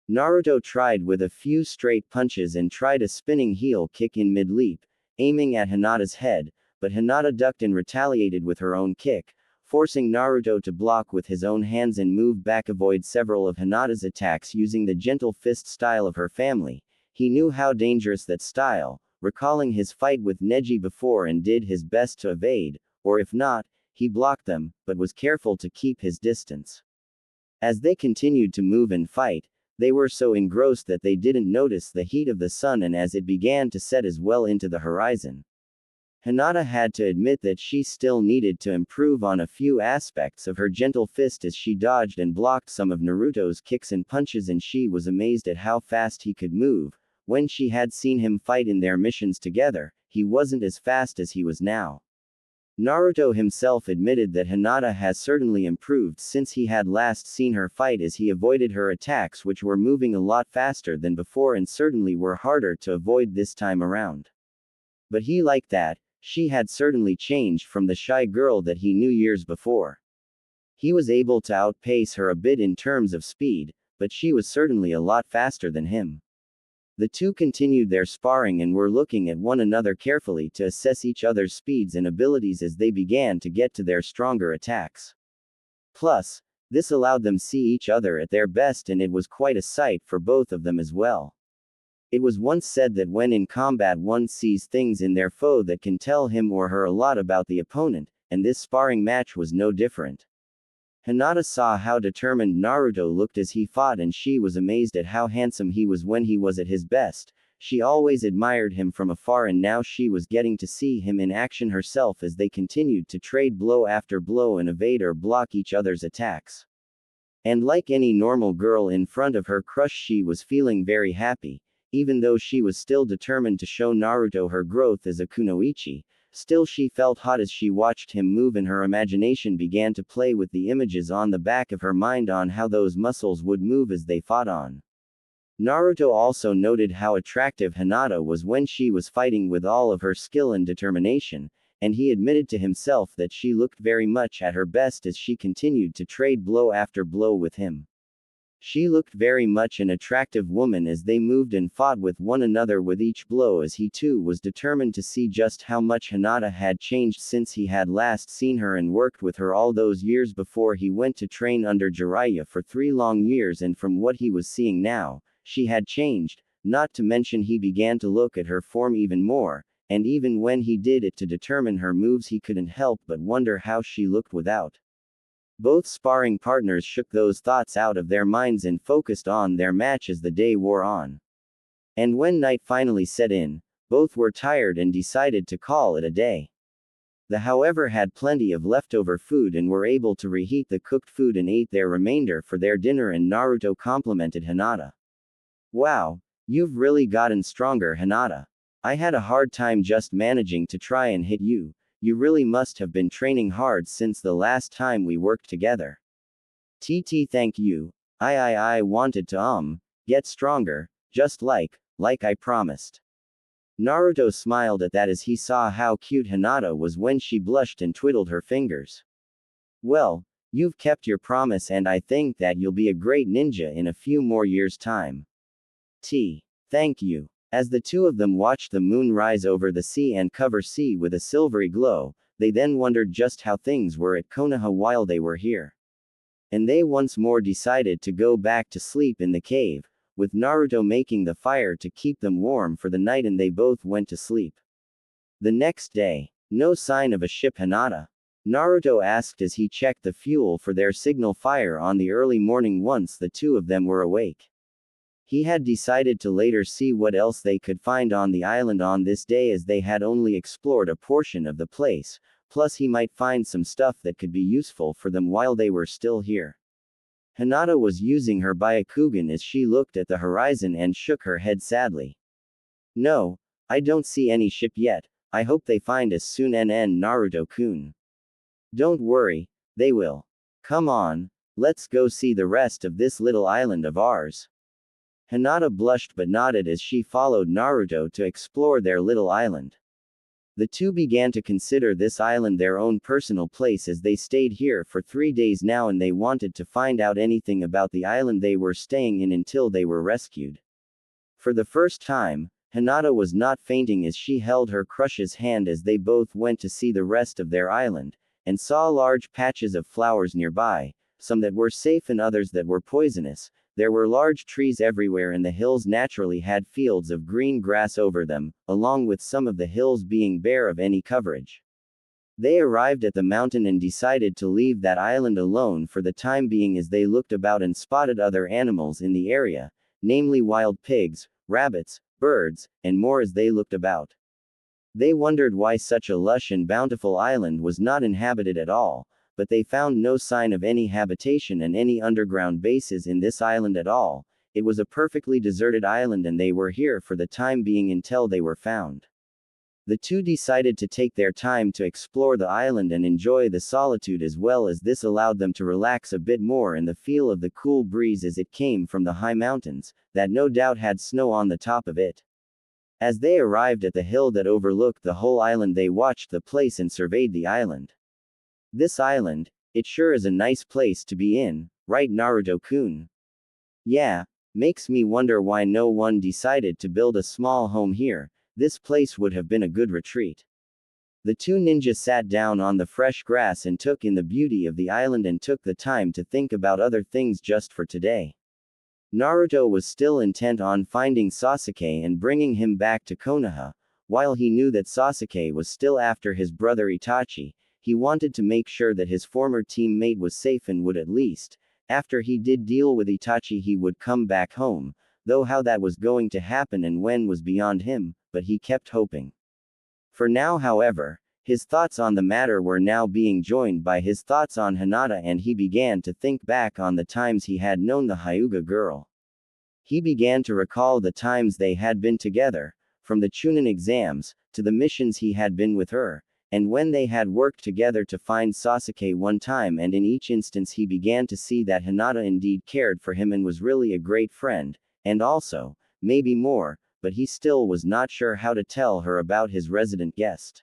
Naruto tried with a few straight punches and tried a spinning heel kick in mid-leap, aiming at Hinata's head, but Hinata ducked and retaliated with her own kick, forcing Naruto to block with his own hands and move back, avoid several of Hinata's attacks using the gentle fist style of her family. He knew how dangerous that style, recalling his fight with Neji before, and did his best to evade, or if not, he blocked them, but was careful to keep his distance. As they continued to move and fight, they were so engrossed that they didn't notice the heat of the sun, and as it began to set as well into the horizon. Hinata had to admit that she still needed to improve on a few aspects of her gentle fist, as she dodged and blocked some of Naruto's kicks and punches, and she was amazed at how fast he could move. When she had seen him fight in their missions together, he wasn't as fast as he was now. Naruto himself admitted that Hinata has certainly improved since he had last seen her fight, as he avoided her attacks, which were moving a lot faster than before and certainly were harder to avoid this time around. But he liked that. She had certainly changed from the shy girl that he knew years before. He was able to outpace her a bit in terms of speed, but she was certainly a lot faster than him. The two continued their sparring and were looking at one another carefully to assess each other's speeds and abilities as they began to get to their stronger attacks. Plus, this allowed them see each other at their best, and it was quite a sight for both of them as well. It was once said that when in combat one sees things in their foe that can tell him or her a lot about the opponent, and this sparring match was no different. Hinata saw how determined Naruto looked as he fought, and she was amazed at how handsome he was when he was at his best. She always admired him from afar, and now she was getting to see him in action herself as they continued to trade blow after blow and evade or block each other's attacks. And like any normal girl in front of her crush, she was feeling very happy. Even though she was still determined to show Naruto her growth as a kunoichi, still she felt hot as she watched him move, and her imagination began to play with the images on the back of her mind on how those muscles would move as they fought on. Naruto also noted how attractive Hinata was when she was fighting with all of her skill and determination, and he admitted to himself that she looked very much at her best as she continued to trade blow after blow with him. She looked very much an attractive woman as they moved and fought with one another with each blow, as he too was determined to see just how much Hinata had changed since he had last seen her and worked with her all those years before he went to train under Jiraiya for 3 long years, and from what he was seeing now, she had changed, not to mention he began to look at her form even more, and even when he did it to determine her moves he couldn't help but wonder how she looked without. Both sparring partners shook those thoughts out of their minds and focused on their match as the day wore on. And when night finally set in, both were tired and decided to call it a day. They however had plenty of leftover food and were able to reheat the cooked food and ate their remainder for their dinner, and Naruto complimented Hinata. "Wow, you've really gotten stronger, Hinata. I had a hard time just managing to try and hit you. You really must have been training hard since the last time we worked together." "TT, thank you. I wanted to get stronger, just like I promised." Naruto smiled at that as he saw how cute Hinata was when she blushed and twiddled her fingers. "Well, you've kept your promise, and I think that you'll be a great ninja in a few more years' time." Thank you." As the two of them watched the moon rise over the sea and cover sea with a silvery glow, they then wondered just how things were at Konoha while they were here. And they once more decided to go back to sleep in the cave, with Naruto making the fire to keep them warm for the night, and they both went to sleep. The next day, no sign of a ship, Hinata. Naruto asked as he checked the fuel for their signal fire on the early morning once the two of them were awake. He had decided to later see what else they could find on the island on this day, as they had only explored a portion of the place, plus he might find some stuff that could be useful for them while they were still here. Hinata was using her Byakugan as she looked at the horizon and shook her head sadly. "No, I don't see any ship yet. I hope they find us soon, Naruto-kun." "Don't worry, they will. Come on, let's go see the rest of this little island of ours." Hinata blushed but nodded as she followed Naruto to explore their little island. The two began to consider this island their own personal place, as they stayed here for 3 days now, and they wanted to find out anything about the island they were staying in until they were rescued. For the first time, Hinata was not fainting as she held her crush's hand as they both went to see the rest of their island, and saw large patches of flowers nearby, some that were safe and others that were poisonous. There were large trees everywhere, and the hills naturally had fields of green grass over them, along with some of the hills being bare of any coverage. They arrived at the mountain and decided to leave that island alone for the time being as they looked about and spotted other animals in the area, namely wild pigs, rabbits, birds, and more as they looked about. They wondered why such a lush and bountiful island was not inhabited at all, but they found no sign of any habitation and any underground bases in this island at all. It was a perfectly deserted island and they were here for the time being until they were found. The two decided to take their time to explore the island and enjoy the solitude, as well as this allowed them to relax a bit more in the feel of the cool breeze as it came from the high mountains, that no doubt had snow on the top of it. As they arrived at the hill that overlooked the whole island, they watched the place and surveyed the island. This island, it sure is a nice place to be in, right Naruto-kun? Yeah, makes me wonder why no one decided to build a small home here. This place would have been a good retreat. The two ninjas sat down on the fresh grass and took in the beauty of the island and took the time to think about other things just for today. Naruto was still intent on finding Sasuke and bringing him back to Konoha. While he knew that Sasuke was still after his brother Itachi, he wanted to make sure that his former teammate was safe and would, at least, after he did deal with Itachi, he would come back home, though how that was going to happen and when was beyond him, but he kept hoping. For now, however, his thoughts on the matter were now being joined by his thoughts on Hinata, and he began to think back on the times he had known the Hyuga girl. He began to recall the times they had been together, from the Chunin exams, to the missions he had been with her, and when they had worked together to find Sasuke one time, and in each instance he began to see that Hinata indeed cared for him and was really a great friend, and also, maybe more, but he still was not sure how to tell her about his resident guest.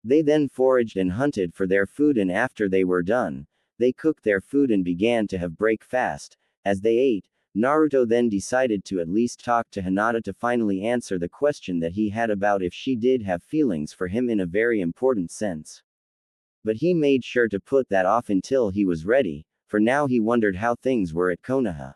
They then foraged and hunted for their food, and after they were done, they cooked their food and began to have breakfast. As they ate, Naruto then decided to at least talk to Hinata to finally answer the question that he had about if she did have feelings for him in a very important sense. But he made sure to put that off until he was ready, for now he wondered how things were at Konoha.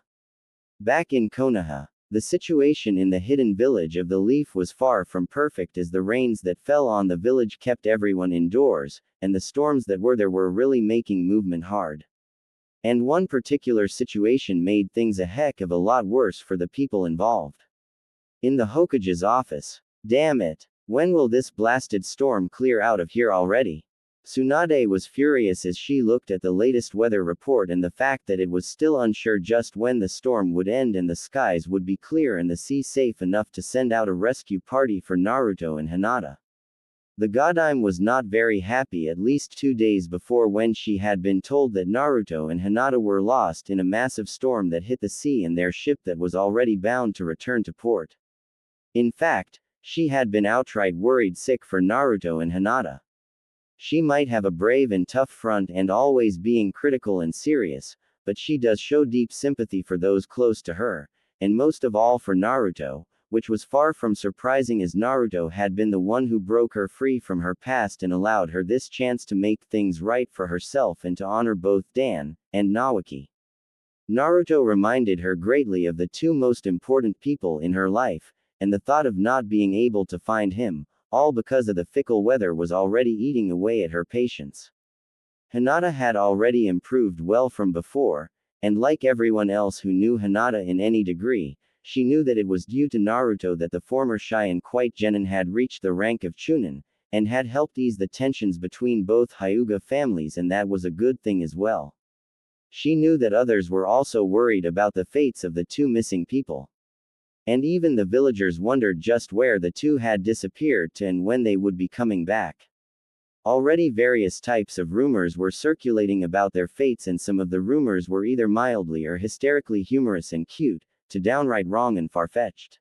Back in Konoha, the situation in the hidden village of the Leaf was far from perfect, as the rains that fell on the village kept everyone indoors, and the storms that were there were really making movement hard. And one particular situation made things a heck of a lot worse for the people involved. In the Hokage's office. Damn it! When will this blasted storm clear out of here already? Tsunade was furious as she looked at the latest weather report and the fact that it was still unsure just when the storm would end and the skies would be clear and the sea safe enough to send out a rescue party for Naruto and Hinata. The Godime was not very happy, at least 2 days before, when she had been told that Naruto and Hinata were lost in a massive storm that hit the sea and their ship that was already bound to return to port. In fact, she had been outright worried sick for Naruto and Hinata. She might have a brave and tough front and always being critical and serious, but she does show deep sympathy for those close to her, and most of all for Naruto, which was far from surprising as Naruto had been the one who broke her free from her past and allowed her this chance to make things right for herself and to honor both Dan and Naoki. Naruto reminded her greatly of the two most important people in her life, and the thought of not being able to find him, all because of the fickle weather, was already eating away at her patience. Hinata had already improved well from before, and like everyone else who knew Hinata in any degree, she knew that it was due to Naruto that the former shy and quiet genin had reached the rank of Chunin, and had helped ease the tensions between both Hyuga families, and that was a good thing as well. She knew that others were also worried about the fates of the two missing people. And even the villagers wondered just where the two had disappeared to and when they would be coming back. Already various types of rumors were circulating about their fates, and some of the rumors were either mildly or hysterically humorous and cute, to downright wrong and far-fetched.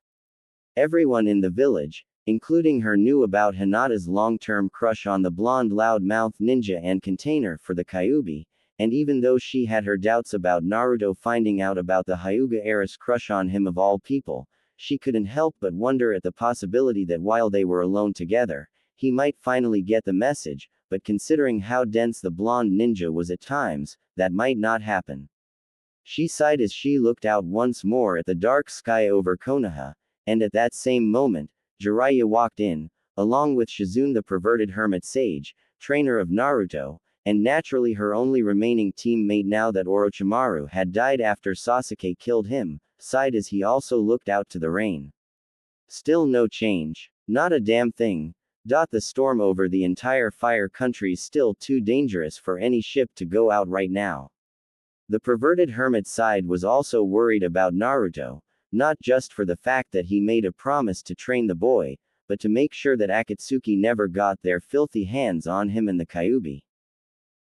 Everyone in the village, including her, knew about Hinata's long-term crush on the blonde loud-mouthed ninja and container for the Kyuubi, and even though she had her doubts about Naruto finding out about the Hyuga heiress crush on him of all people, she couldn't help but wonder at the possibility that while they were alone together, he might finally get the message, but considering how dense the blonde ninja was at times, that might not happen. She sighed as she looked out once more at the dark sky over Konoha, and at that same moment, Jiraiya walked in, along with Shizune the perverted hermit sage, trainer of Naruto, and naturally her only remaining teammate now that Orochimaru had died after Sasuke killed him, sighed as he also looked out to the rain. Still no change. Not a damn thing. The storm over the entire fire country's still too dangerous for any ship to go out right now. The perverted hermit's side was also worried about Naruto, not just for the fact that he made a promise to train the boy, but to make sure that Akatsuki never got their filthy hands on him and the Kyuubi.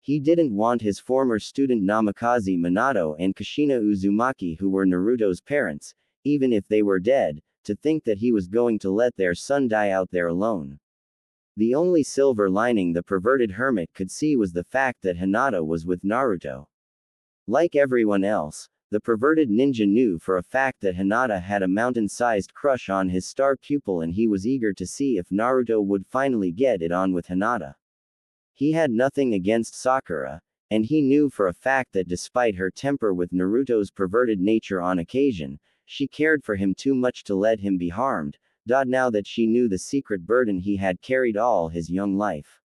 He didn't want his former student Namikaze Minato and Kushina Uzumaki, who were Naruto's parents, even if they were dead, to think that he was going to let their son die out there alone. The only silver lining the perverted hermit could see was the fact that Hinata was with Naruto. Like everyone else, the perverted ninja knew for a fact that Hinata had a mountain-sized crush on his star pupil, and he was eager to see if Naruto would finally get it on with Hinata. He had nothing against Sakura, and he knew for a fact that despite her temper with Naruto's perverted nature on occasion, she cared for him too much to let him be harmed, now that she knew the secret burden he had carried all his young life.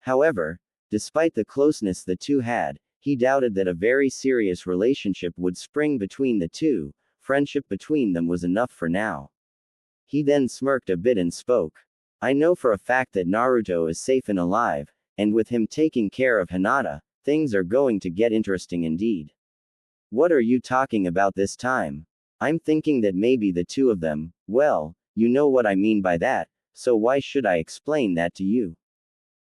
However, despite the closeness the two had, he doubted that a very serious relationship would spring between the two. Friendship between them was enough for now. He then smirked a bit and spoke. I know for a fact that Naruto is safe and alive, and with him taking care of Hinata, things are going to get interesting indeed. What are you talking about this time? I'm thinking that maybe the two of them, well, you know what I mean by that, so why should I explain that to you?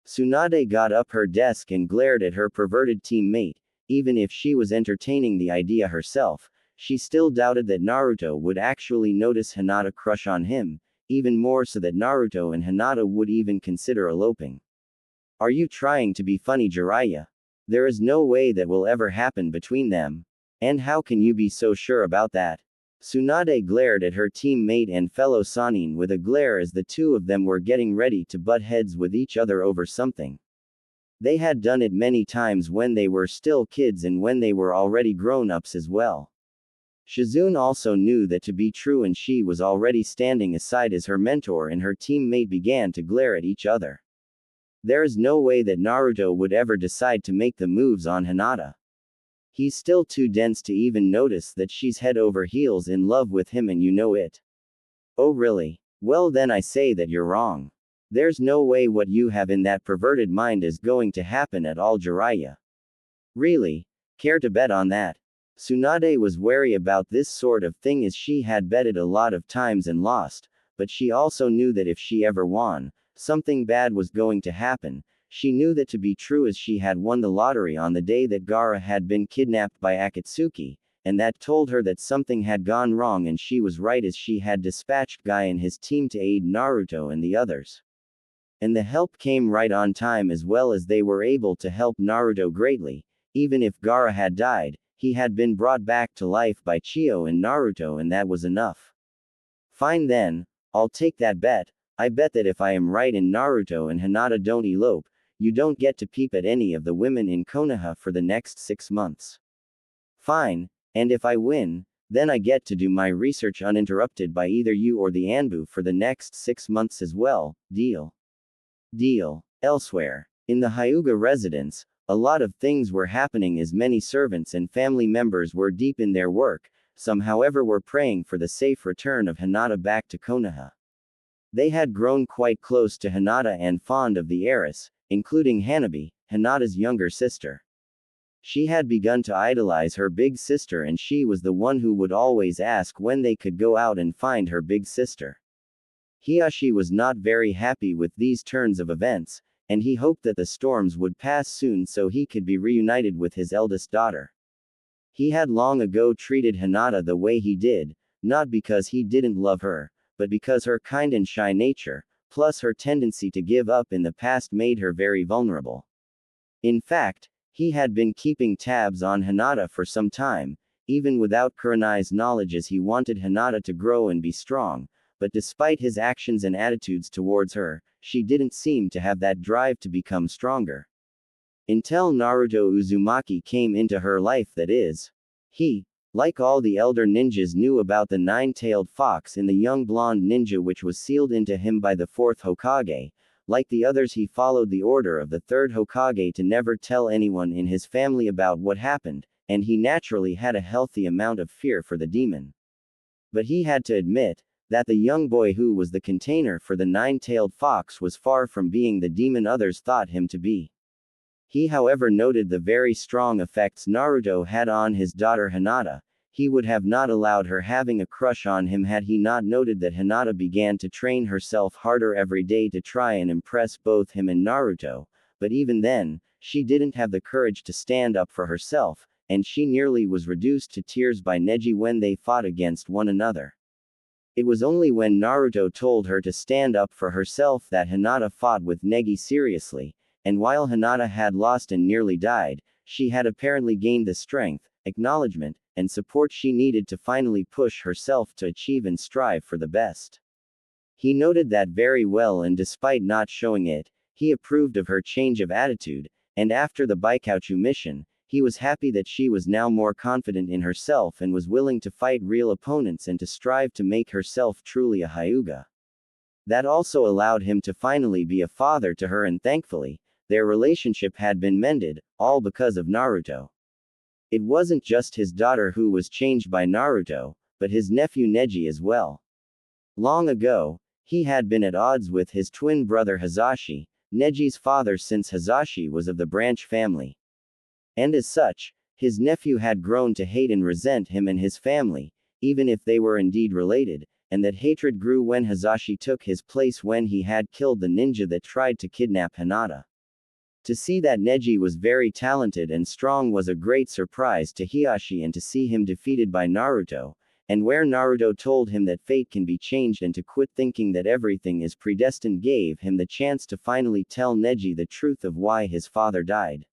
Tsunade got up her desk and glared at her perverted teammate. Even if she was entertaining the idea herself, she still doubted that Naruto would actually notice Hinata crush on him, even more so that Naruto and Hinata would even consider eloping. Are you trying to be funny, Jiraiya? There is no way that will ever happen between them. And how can you be so sure about that? Tsunade glared at her teammate and fellow Sannin with a glare as the two of them were getting ready to butt heads with each other over something. They had done it many times when they were still kids and when they were already grown-ups as well. Shizune also knew that to be true, and she was already standing aside as her mentor and her teammate began to glare at each other. There is no way that Naruto would ever decide to make the moves on Hinata. He's still too dense to even notice that she's head over heels in love with him, and you know it. Oh really? Well then I say that you're wrong. There's no way what you have in that perverted mind is going to happen at all, Jiraiya. Really? Care to bet on that? Tsunade was wary about this sort of thing as she had betted a lot of times and lost, but she also knew that if she ever won, something bad was going to happen. She knew that to be true as she had won the lottery on the day that Gaara had been kidnapped by Akatsuki, and that told her that something had gone wrong, and she was right as she had dispatched Guy and his team to aid Naruto and the others. And the help came right on time, as well as they were able to help Naruto greatly. Even if Gaara had died, he had been brought back to life by Chio and Naruto, and that was enough. Fine then, I'll take that bet. I bet that if I am right and Naruto and Hinata don't elope, you don't get to peep at any of the women in Konoha for the next 6 months. Fine, and if I win, then I get to do my research uninterrupted by either you or the Anbu for the next 6 months as well. Deal? Deal. Elsewhere, in the Hyuga residence, a lot of things were happening as many servants and family members were deep in their work. Some, however, were praying for the safe return of Hinata back to Konoha. They had grown quite close to Hinata and fond of the heiress, including Hanabi, Hinata's younger sister. She had begun to idolize her big sister, and she was the one who would always ask when they could go out and find her big sister. Hiyashi was not very happy with these turns of events, and he hoped that the storms would pass soon so he could be reunited with his eldest daughter. He had long ago treated Hinata the way he did, not because he didn't love her, but because her kind and shy nature, plus her tendency to give up in the past, made her very vulnerable. In fact, he had been keeping tabs on Hinata for some time, even without Kurenai's knowledge, as he wanted Hinata to grow and be strong, but despite his actions and attitudes towards her, she didn't seem to have that drive to become stronger. Until Naruto Uzumaki came into her life, that is. He, like all the elder ninjas, knew about the nine-tailed fox in the young blonde ninja which was sealed into him by the fourth Hokage. Like the others, he followed the order of the third Hokage to never tell anyone in his family about what happened, and he naturally had a healthy amount of fear for the demon. But he had to admit that the young boy who was the container for the nine-tailed fox was far from being the demon others thought him to be. He, however, noted the very strong effects Naruto had on his daughter Hinata. He would have not allowed her having a crush on him had he not noted that Hinata began to train herself harder every day to try and impress both him and Naruto, but even then, she didn't have the courage to stand up for herself, and she nearly was reduced to tears by Neji when they fought against one another. It was only when Naruto told her to stand up for herself that Hinata fought with Neji seriously, and while Hinata had lost and nearly died, she had apparently gained the strength, acknowledgement, and support she needed to finally push herself to achieve and strive for the best. He noted that very well, and despite not showing it, he approved of her change of attitude, and after the Baikouchu mission, he was happy that she was now more confident in herself and was willing to fight real opponents and to strive to make herself truly a Hyuga. That also allowed him to finally be a father to her, and thankfully, their relationship had been mended, all because of Naruto. It wasn't just his daughter who was changed by Naruto, but his nephew Neji as well. Long ago, he had been at odds with his twin brother Hisashi, Neji's father, since Hisashi was of the branch family. And as such, his nephew had grown to hate and resent him and his family, even if they were indeed related, and that hatred grew when Hisashi took his place when he had killed the ninja that tried to kidnap Hinata. To see that Neji was very talented and strong was a great surprise to Hisashi, and to see him defeated by Naruto, and where Naruto told him that fate can be changed and to quit thinking that everything is predestined, gave him the chance to finally tell Neji the truth of why his father died.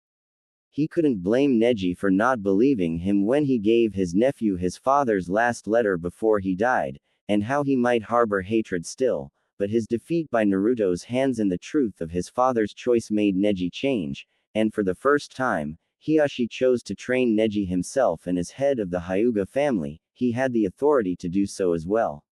He couldn't blame Neji for not believing him when he gave his nephew his father's last letter before he died, and how he might harbor hatred still, but his defeat by Naruto's hands and the truth of his father's choice made Neji change, and for the first time, Hisashi chose to train Neji himself, and as head of the Hyuga family, he had the authority to do so as well.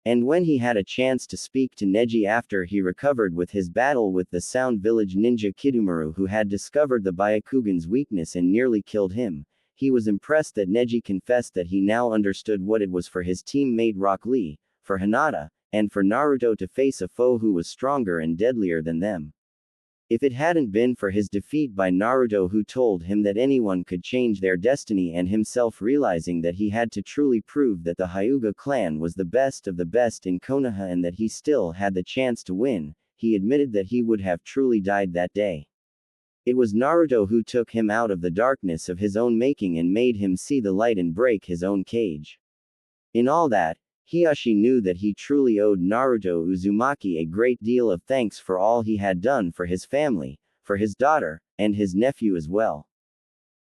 And when he had a chance to speak to Neji after he recovered with his battle with the Sound Village ninja Kidomaru, who had discovered the Byakugan's weakness and nearly killed him, he was impressed that Neji confessed that he now understood what it was for his teammate Rock Lee, for Hinata, and for Naruto to face a foe who was stronger and deadlier than them. If it hadn't been for his defeat by Naruto, who told him that anyone could change their destiny, and himself realizing that he had to truly prove that the Hyuga clan was the best of the best in Konoha and that he still had the chance to win, he admitted that he would have truly died that day. It was Naruto who took him out of the darkness of his own making and made him see the light and break his own cage. In all that, Hisashi knew that he truly owed Naruto Uzumaki a great deal of thanks for all he had done for his family, for his daughter, and his nephew as well.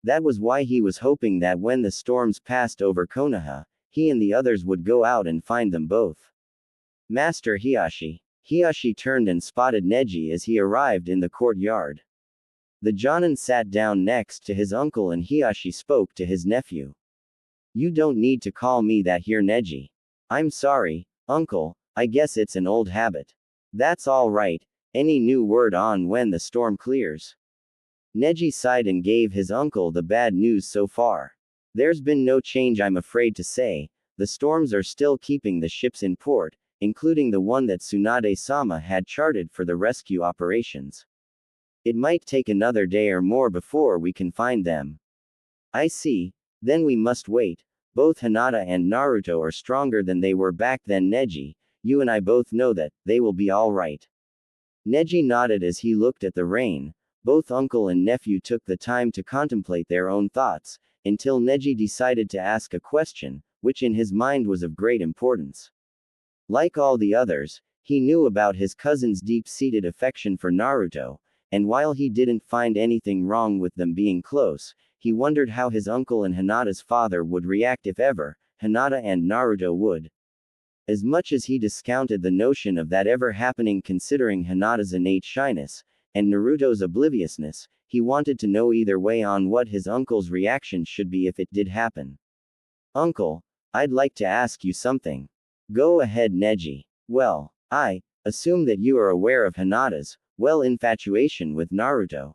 That was why he was hoping that when the storms passed over Konoha, he and the others would go out and find them both. Master Hisashi. Hisashi turned and spotted Neji as he arrived in the courtyard. The Jonin sat down next to his uncle, and Hisashi spoke to his nephew. "You don't need to call me that here, Neji. I'm sorry, uncle, I guess it's an old habit. That's all right. Any new word on when the storm clears?" Neji sighed and gave his uncle the bad news so far. "There's been no change, I'm afraid to say. The storms are still keeping the ships in port, including the one that Tsunade-sama had charted for the rescue operations. It might take another day or more before we can find them." "I see. Then we must wait. Both Hinata and Naruto are stronger than they were back then, Neji. You and I both know that they will be all right." Neji nodded as he looked at the rain. Both uncle and nephew took the time to contemplate their own thoughts, until Neji decided to ask a question, which in his mind was of great importance. Like all the others, he knew about his cousin's deep-seated affection for Naruto, and while he didn't find anything wrong with them being close, he wondered how his uncle and Hinata's father would react if ever Hinata and Naruto would. As much as he discounted the notion of that ever happening considering Hinata's innate shyness, and Naruto's obliviousness, he wanted to know either way on what his uncle's reaction should be if it did happen. Uncle, I'd like to ask you something. Go ahead, Neji. Well, I assume that you are aware of Hinata's, infatuation with Naruto.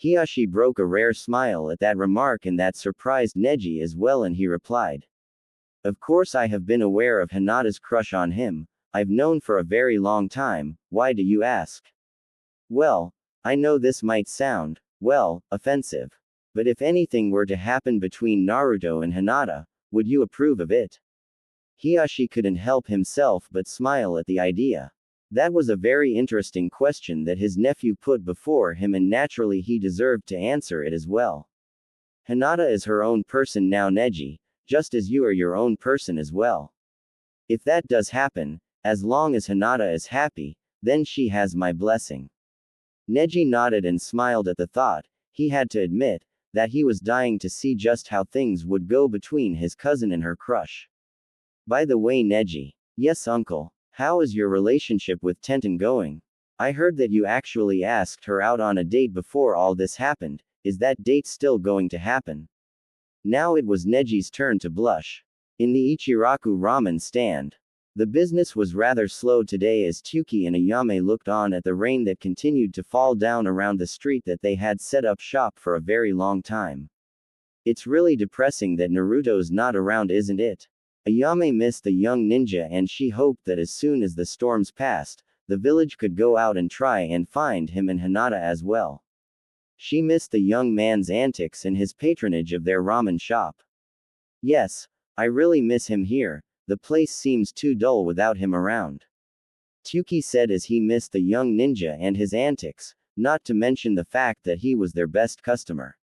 Hiashi broke a rare smile at that remark, and that surprised Neji as well, and he replied. Of course I have been aware of Hinata's crush on him. I've known for a very long time. Why do you ask? Well, I know this might sound, offensive. But if anything were to happen between Naruto and Hinata, would you approve of it? Hiashi couldn't help himself but smile at the idea. That was a very interesting question that his nephew put before him, and naturally he deserved to answer it as well. Hinata is her own person now, Neji, just as you are your own person as well. If that does happen, as long as Hinata is happy, then she has my blessing. Neji nodded and smiled at the thought. He had to admit that he was dying to see just how things would go between his cousin and her crush. By the way, Neji. Yes, uncle. How is your relationship with Tenten going? I heard that you actually asked her out on a date before all this happened. Is that date still going to happen? Now it was Neji's turn to blush. In the Ichiraku ramen stand, the business was rather slow today as Tuki and Ayame looked on at the rain that continued to fall down around the street that they had set up shop for a very long time. It's really depressing that Naruto's not around, isn't it? Ayame missed the young ninja, and she hoped that as soon as the storms passed, the village could go out and try and find him and Hinata as well. She missed the young man's antics and his patronage of their ramen shop. Yes, I really miss him here. The place seems too dull without him around. Tuki said as he missed the young ninja and his antics, not to mention the fact that he was their best customer.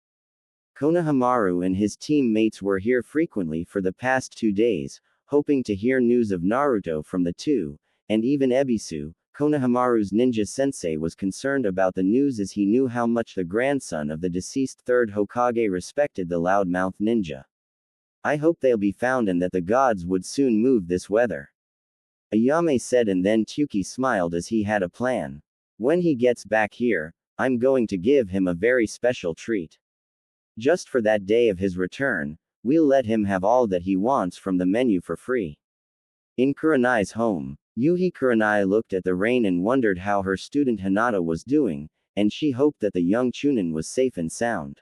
Konohamaru and his teammates were here frequently for the past 2 days, hoping to hear news of Naruto from the two, and even Ebisu, Konohamaru's ninja sensei, was concerned about the news as he knew how much the grandson of the deceased third Hokage respected the loudmouth ninja. I hope they'll be found and that the gods would soon move this weather. Ayame said, and then Tuki smiled as he had a plan. When he gets back here, I'm going to give him a very special treat. Just for that day of his return, we'll let him have all that he wants from the menu for free. In Kurenai's home, Yuhi Kurenai looked at the rain and wondered how her student Hinata was doing, and she hoped that the young Chunin was safe and sound.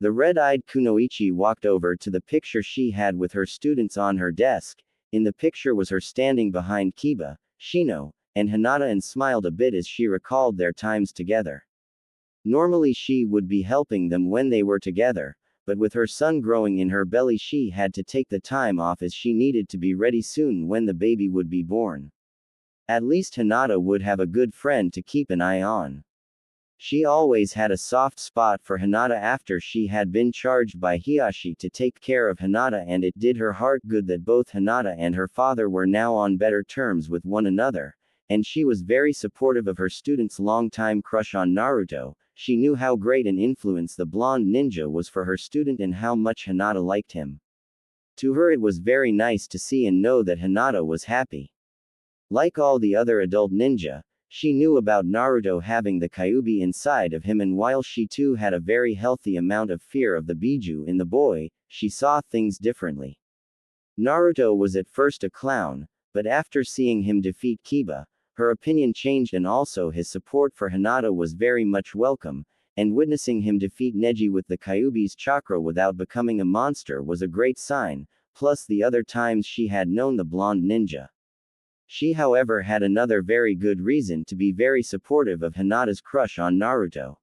The red-eyed Kunoichi walked over to the picture she had with her students on her desk. In the picture was her standing behind Kiba, Shino, and Hinata, and smiled a bit as she recalled their times together. Normally she would be helping them when they were together, but with her son growing in her belly she had to take the time off as she needed to be ready soon when the baby would be born. At least Hinata would have a good friend to keep an eye on. She always had a soft spot for Hinata after she had been charged by Hiashi to take care of Hinata, and it did her heart good that both Hinata and her father were now on better terms with one another, and she was very supportive of her student's longtime crush on Naruto. She knew how great an influence the blonde ninja was for her student and how much Hinata liked him. To her it was very nice to see and know that Hinata was happy. Like all the other adult ninja, she knew about Naruto having the Kyuubi inside of him, and while she too had a very healthy amount of fear of the Biju in the boy, she saw things differently. Naruto was at first a clown, but after seeing him defeat Kiba, her opinion changed, and also his support for Hinata was very much welcome, and witnessing him defeat Neji with the Kyuubi's chakra without becoming a monster was a great sign, plus the other times she had known the blonde ninja. She however had another very good reason to be very supportive of Hinata's crush on Naruto.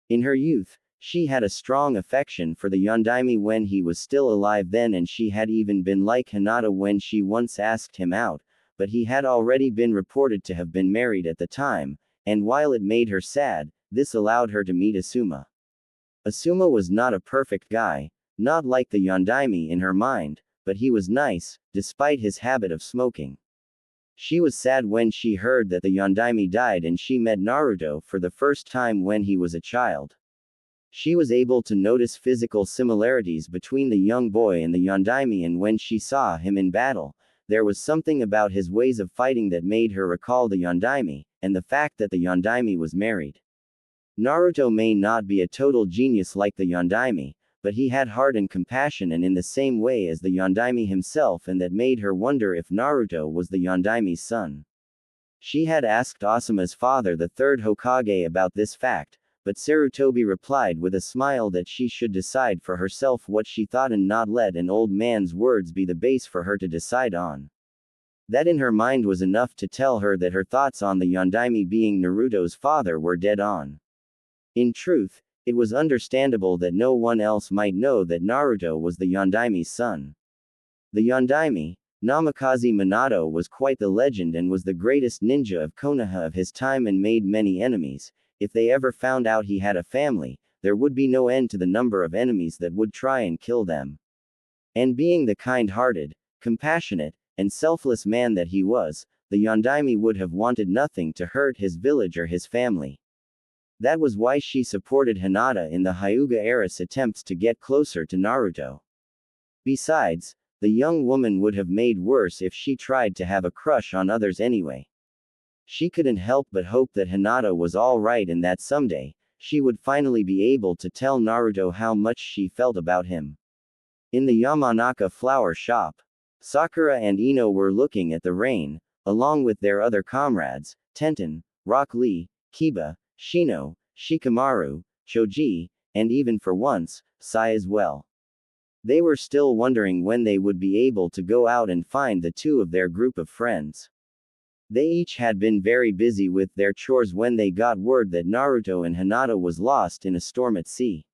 In her youth, she had a strong affection for the Yondaime when he was still alive then, and she had even been like Hinata when she once asked him out, but he had already been reported to have been married at the time, and while it made her sad, this allowed her to meet Asuma. Asuma was not a perfect guy, not like the Yondaime in her mind, but he was nice, despite his habit of smoking. She was sad when she heard that the Yondaime died and she met Naruto for the first time when he was a child. She was able to notice physical similarities between the young boy and the Yondaime, and when she saw him in battle, there was something about his ways of fighting that made her recall the Yondaime, and the fact that the Yondaime was married. Naruto may not be a total genius like the Yondaime, but he had heart and compassion and in the same way as the Yondaime himself, and that made her wonder if Naruto was the Yondaime's son. She had asked Asuma's father, the third Hokage, about this fact, but Sarutobi replied with a smile that she should decide for herself what she thought and not let an old man's words be the base for her to decide on. That in her mind was enough to tell her that her thoughts on the Yondaime being Naruto's father were dead on. In truth, it was understandable that no one else might know that Naruto was the Yondaime's son. The Yondaime, Namikaze Minato, was quite the legend and was the greatest ninja of Konoha of his time and made many enemies. If they ever found out he had a family, there would be no end to the number of enemies that would try and kill them. And being the kind-hearted, compassionate, and selfless man that he was, the Yondaime would have wanted nothing to hurt his village or his family. That was why she supported Hinata in the Hyuga era's attempts to get closer to Naruto. Besides, the young woman would have made worse if she tried to have a crush on others anyway. She couldn't help but hope that Hinata was alright and that someday, she would finally be able to tell Naruto how much she felt about him. In the Yamanaka flower shop, Sakura and Ino were looking at the rain, along with their other comrades, Tenten, Rock Lee, Kiba, Shino, Shikamaru, Choji, and even for once, Sai as well. They were still wondering when they would be able to go out and find the two of their group of friends. They each had been very busy with their chores when they got word that Naruto and Hinata was lost in a storm at sea.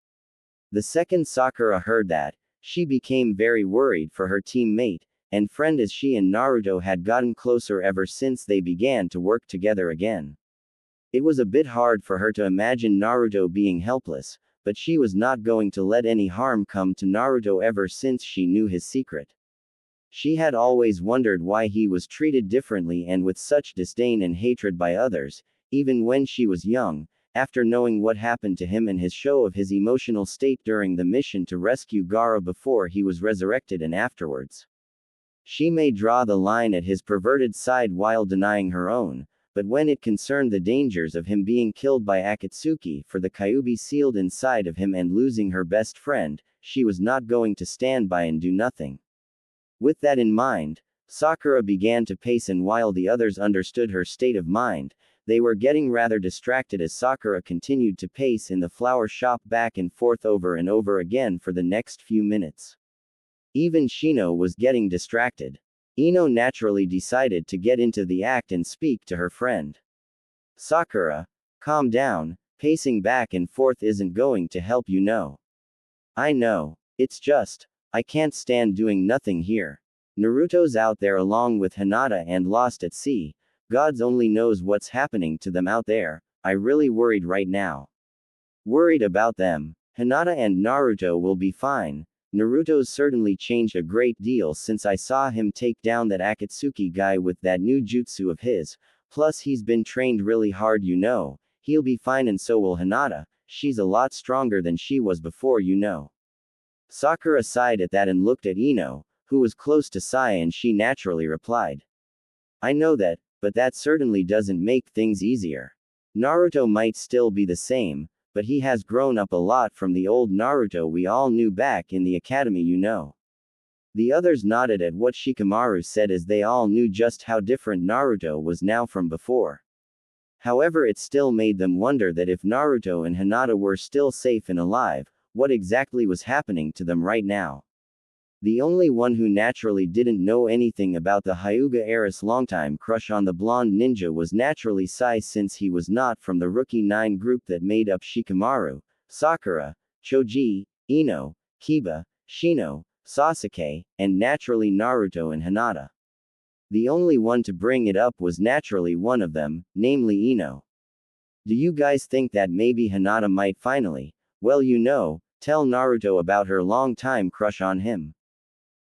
The second Sakura heard that, she became very worried for her teammate and friend, as she and Naruto had gotten closer ever since they began to work together again. It was a bit hard for her to imagine Naruto being helpless, but she was not going to let any harm come to Naruto ever since she knew his secret. She had always wondered why he was treated differently and with such disdain and hatred by others, even when she was young, after knowing what happened to him and his show of his emotional state during the mission to rescue Gaara before he was resurrected and afterwards. She may draw the line at his perverted side while denying her own, but when it concerned the dangers of him being killed by Akatsuki for the Kyuubi sealed inside of him and losing her best friend, she was not going to stand by and do nothing. With that in mind, Sakura began to pace, and while the others understood her state of mind, they were getting rather distracted as Sakura continued to pace in the flower shop back and forth over and over again for the next few minutes. Even Shino was getting distracted. Ino naturally decided to get into the act and speak to her friend. Sakura, calm down, pacing back and forth isn't going to help, you know. I know. It's just, I can't stand doing nothing here. Naruto's out there along with Hinata and lost at sea. Gods only knows what's happening to them out there. I really worried right now. Worried about them. Hinata and Naruto will be fine. Naruto's certainly changed a great deal since I saw him take down that Akatsuki guy with that new jutsu of his, plus he's been trained really hard, you know. He'll be fine, and so will Hinata. She's a lot stronger than she was before, you know. Sakura sighed at that and looked at Ino, who was close to Sai, and she naturally replied. I know that, but that certainly doesn't make things easier. Naruto might still be the same, but he has grown up a lot from the old Naruto we all knew back in the academy, you know. The others nodded at what Shikamaru said, as they all knew just how different Naruto was now from before. However, it still made them wonder that if Naruto and Hinata were still safe and alive, what exactly was happening to them right now. The only one who naturally didn't know anything about the Hyuga era's longtime crush on the blonde ninja was naturally Sai, since he was not from the Rookie 9 group that made up Shikamaru, Sakura, Choji, Ino, Kiba, Shino, Sasuke, and naturally Naruto and Hinata. The only one to bring it up was naturally one of them, namely Ino. Do you guys think that maybe Hinata might finally, well, you know, tell Naruto about her long-time crush on him?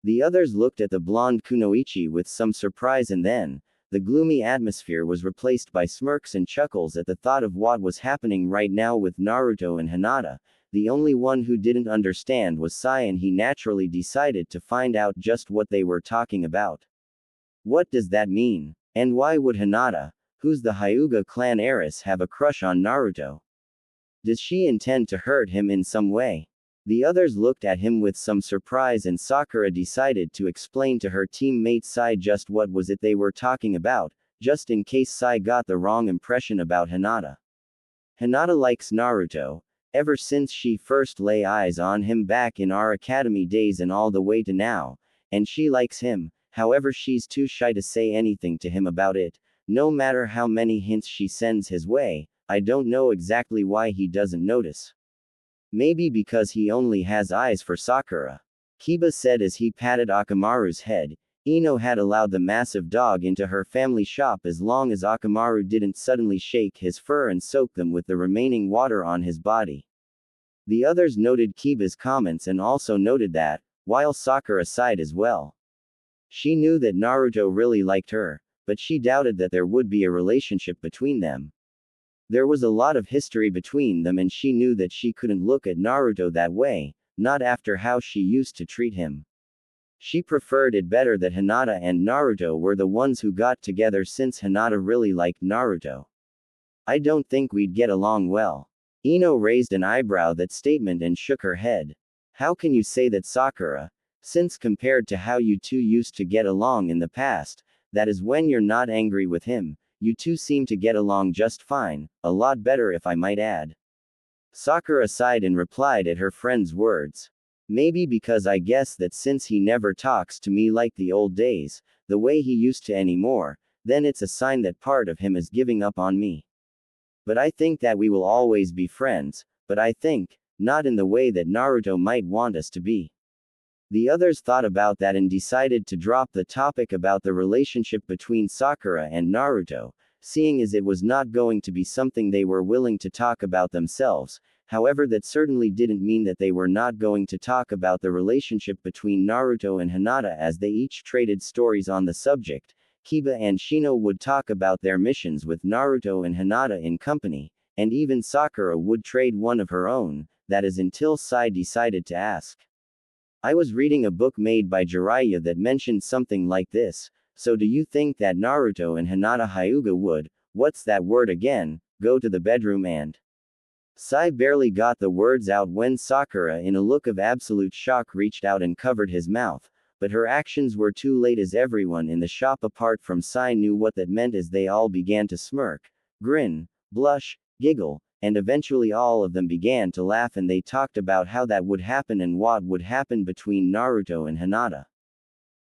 The others looked at the blonde Kunoichi with some surprise, and then, the gloomy atmosphere was replaced by smirks and chuckles at the thought of what was happening right now with Naruto and Hinata. The only one who didn't understand was Sai, and he naturally decided to find out just what they were talking about. What does that mean? And why would Hinata, who's the Hyuga clan heiress, have a crush on Naruto? Does she intend to hurt him in some way? The others looked at him with some surprise, and Sakura decided to explain to her teammate Sai just what was it they were talking about, just in case Sai got the wrong impression about Hinata. Hinata likes Naruto, ever since she first lay eyes on him back in our academy days and all the way to now, and she likes him, however she's too shy to say anything to him about it, no matter how many hints she sends his way. I don't know exactly why he doesn't notice. Maybe because he only has eyes for Sakura. Kiba said as he patted Akamaru's head. Ino had allowed the massive dog into her family shop as long as Akamaru didn't suddenly shake his fur and soak them with the remaining water on his body. The others noted Kiba's comments and also noted that, while Sakura sighed as well. She knew that Naruto really liked her, but she doubted that there would be a relationship between them. There was a lot of history between them, and she knew that she couldn't look at Naruto that way, not after how she used to treat him. She preferred it better that Hinata and Naruto were the ones who got together, since Hinata really liked Naruto. I don't think we'd get along well. Ino raised an eyebrow at that statement and shook her head. How can you say that, Sakura? Since compared to how you two used to get along in the past, that is when you're not angry with him, you two seem to get along just fine, a lot better if I might add. Sakura sighed and replied at her friend's words. Maybe because I guess that since he never talks to me like the old days, the way he used to anymore, then it's a sign that part of him is giving up on me. But I think that we will always be friends, but I think, not in the way that Naruto might want us to be. The others thought about that and decided to drop the topic about the relationship between Sakura and Naruto, seeing as it was not going to be something they were willing to talk about themselves. However, that certainly didn't mean that they were not going to talk about the relationship between Naruto and Hinata, as they each traded stories on the subject. Kiba and Shino would talk about their missions with Naruto and Hinata in company, and even Sakura would trade one of her own, that is until Sai decided to ask. I was reading a book made by Jiraiya that mentioned something like this, so do you think that Naruto and Hinata Hyuga would, what's that word again, go to the bedroom and... Sai barely got the words out when Sakura, in a look of absolute shock, reached out and covered his mouth, but her actions were too late, as everyone in the shop apart from Sai knew what that meant, as they all began to smirk, grin, blush, giggle, and eventually all of them began to laugh, and they talked about how that would happen and what would happen between Naruto and Hinata.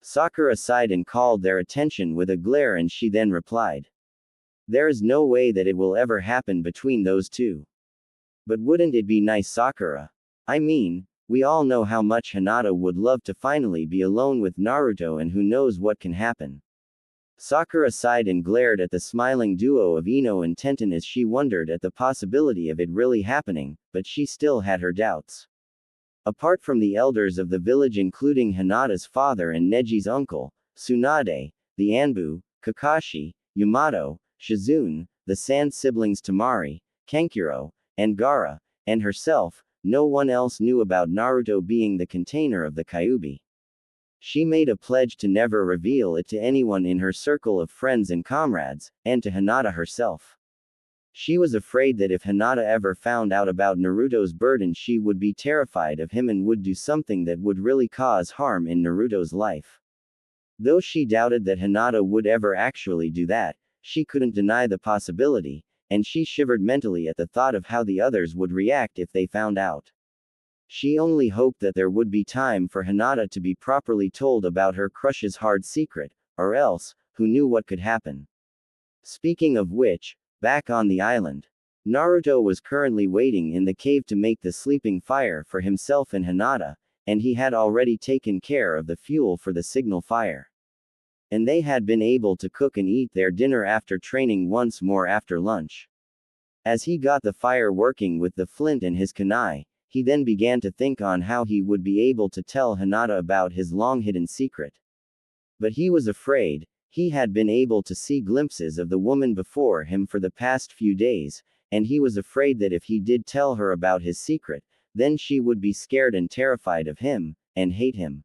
Sakura sighed and called their attention with a glare, and she then replied. There is no way that it will ever happen between those two. But wouldn't it be nice, Sakura? I mean, we all know how much Hinata would love to finally be alone with Naruto, and who knows what can happen. Sakura sighed and glared at the smiling duo of Ino and Tenten as she wondered at the possibility of it really happening, but she still had her doubts. Apart from the elders of the village, including Hinata's father and Neji's uncle, Tsunade, the Anbu, Kakashi, Yamato, Shizune, the Sand siblings Tamari, Kankuro, and Gaara, and herself, no one else knew about Naruto being the container of the Kyuubi. She made a pledge to never reveal it to anyone in her circle of friends and comrades, and to Hinata herself. She was afraid that if Hinata ever found out about Naruto's burden, she would be terrified of him and would do something that would really cause harm in Naruto's life. Though she doubted that Hinata would ever actually do that, she couldn't deny the possibility, and she shivered mentally at the thought of how the others would react if they found out. She only hoped that there would be time for Hinata to be properly told about her crush's hard secret, or else, who knew what could happen. Speaking of which, back on the island, Naruto was currently waiting in the cave to make the sleeping fire for himself and Hinata, and he had already taken care of the fuel for the signal fire. And they had been able to cook and eat their dinner after training once more after lunch. As he got the fire working with the flint and his kunai, he then began to think on how he would be able to tell Hinata about his long-hidden secret. But he was afraid. He had been able to see glimpses of the woman before him for the past few days, and he was afraid that if he did tell her about his secret, then she would be scared and terrified of him, and hate him.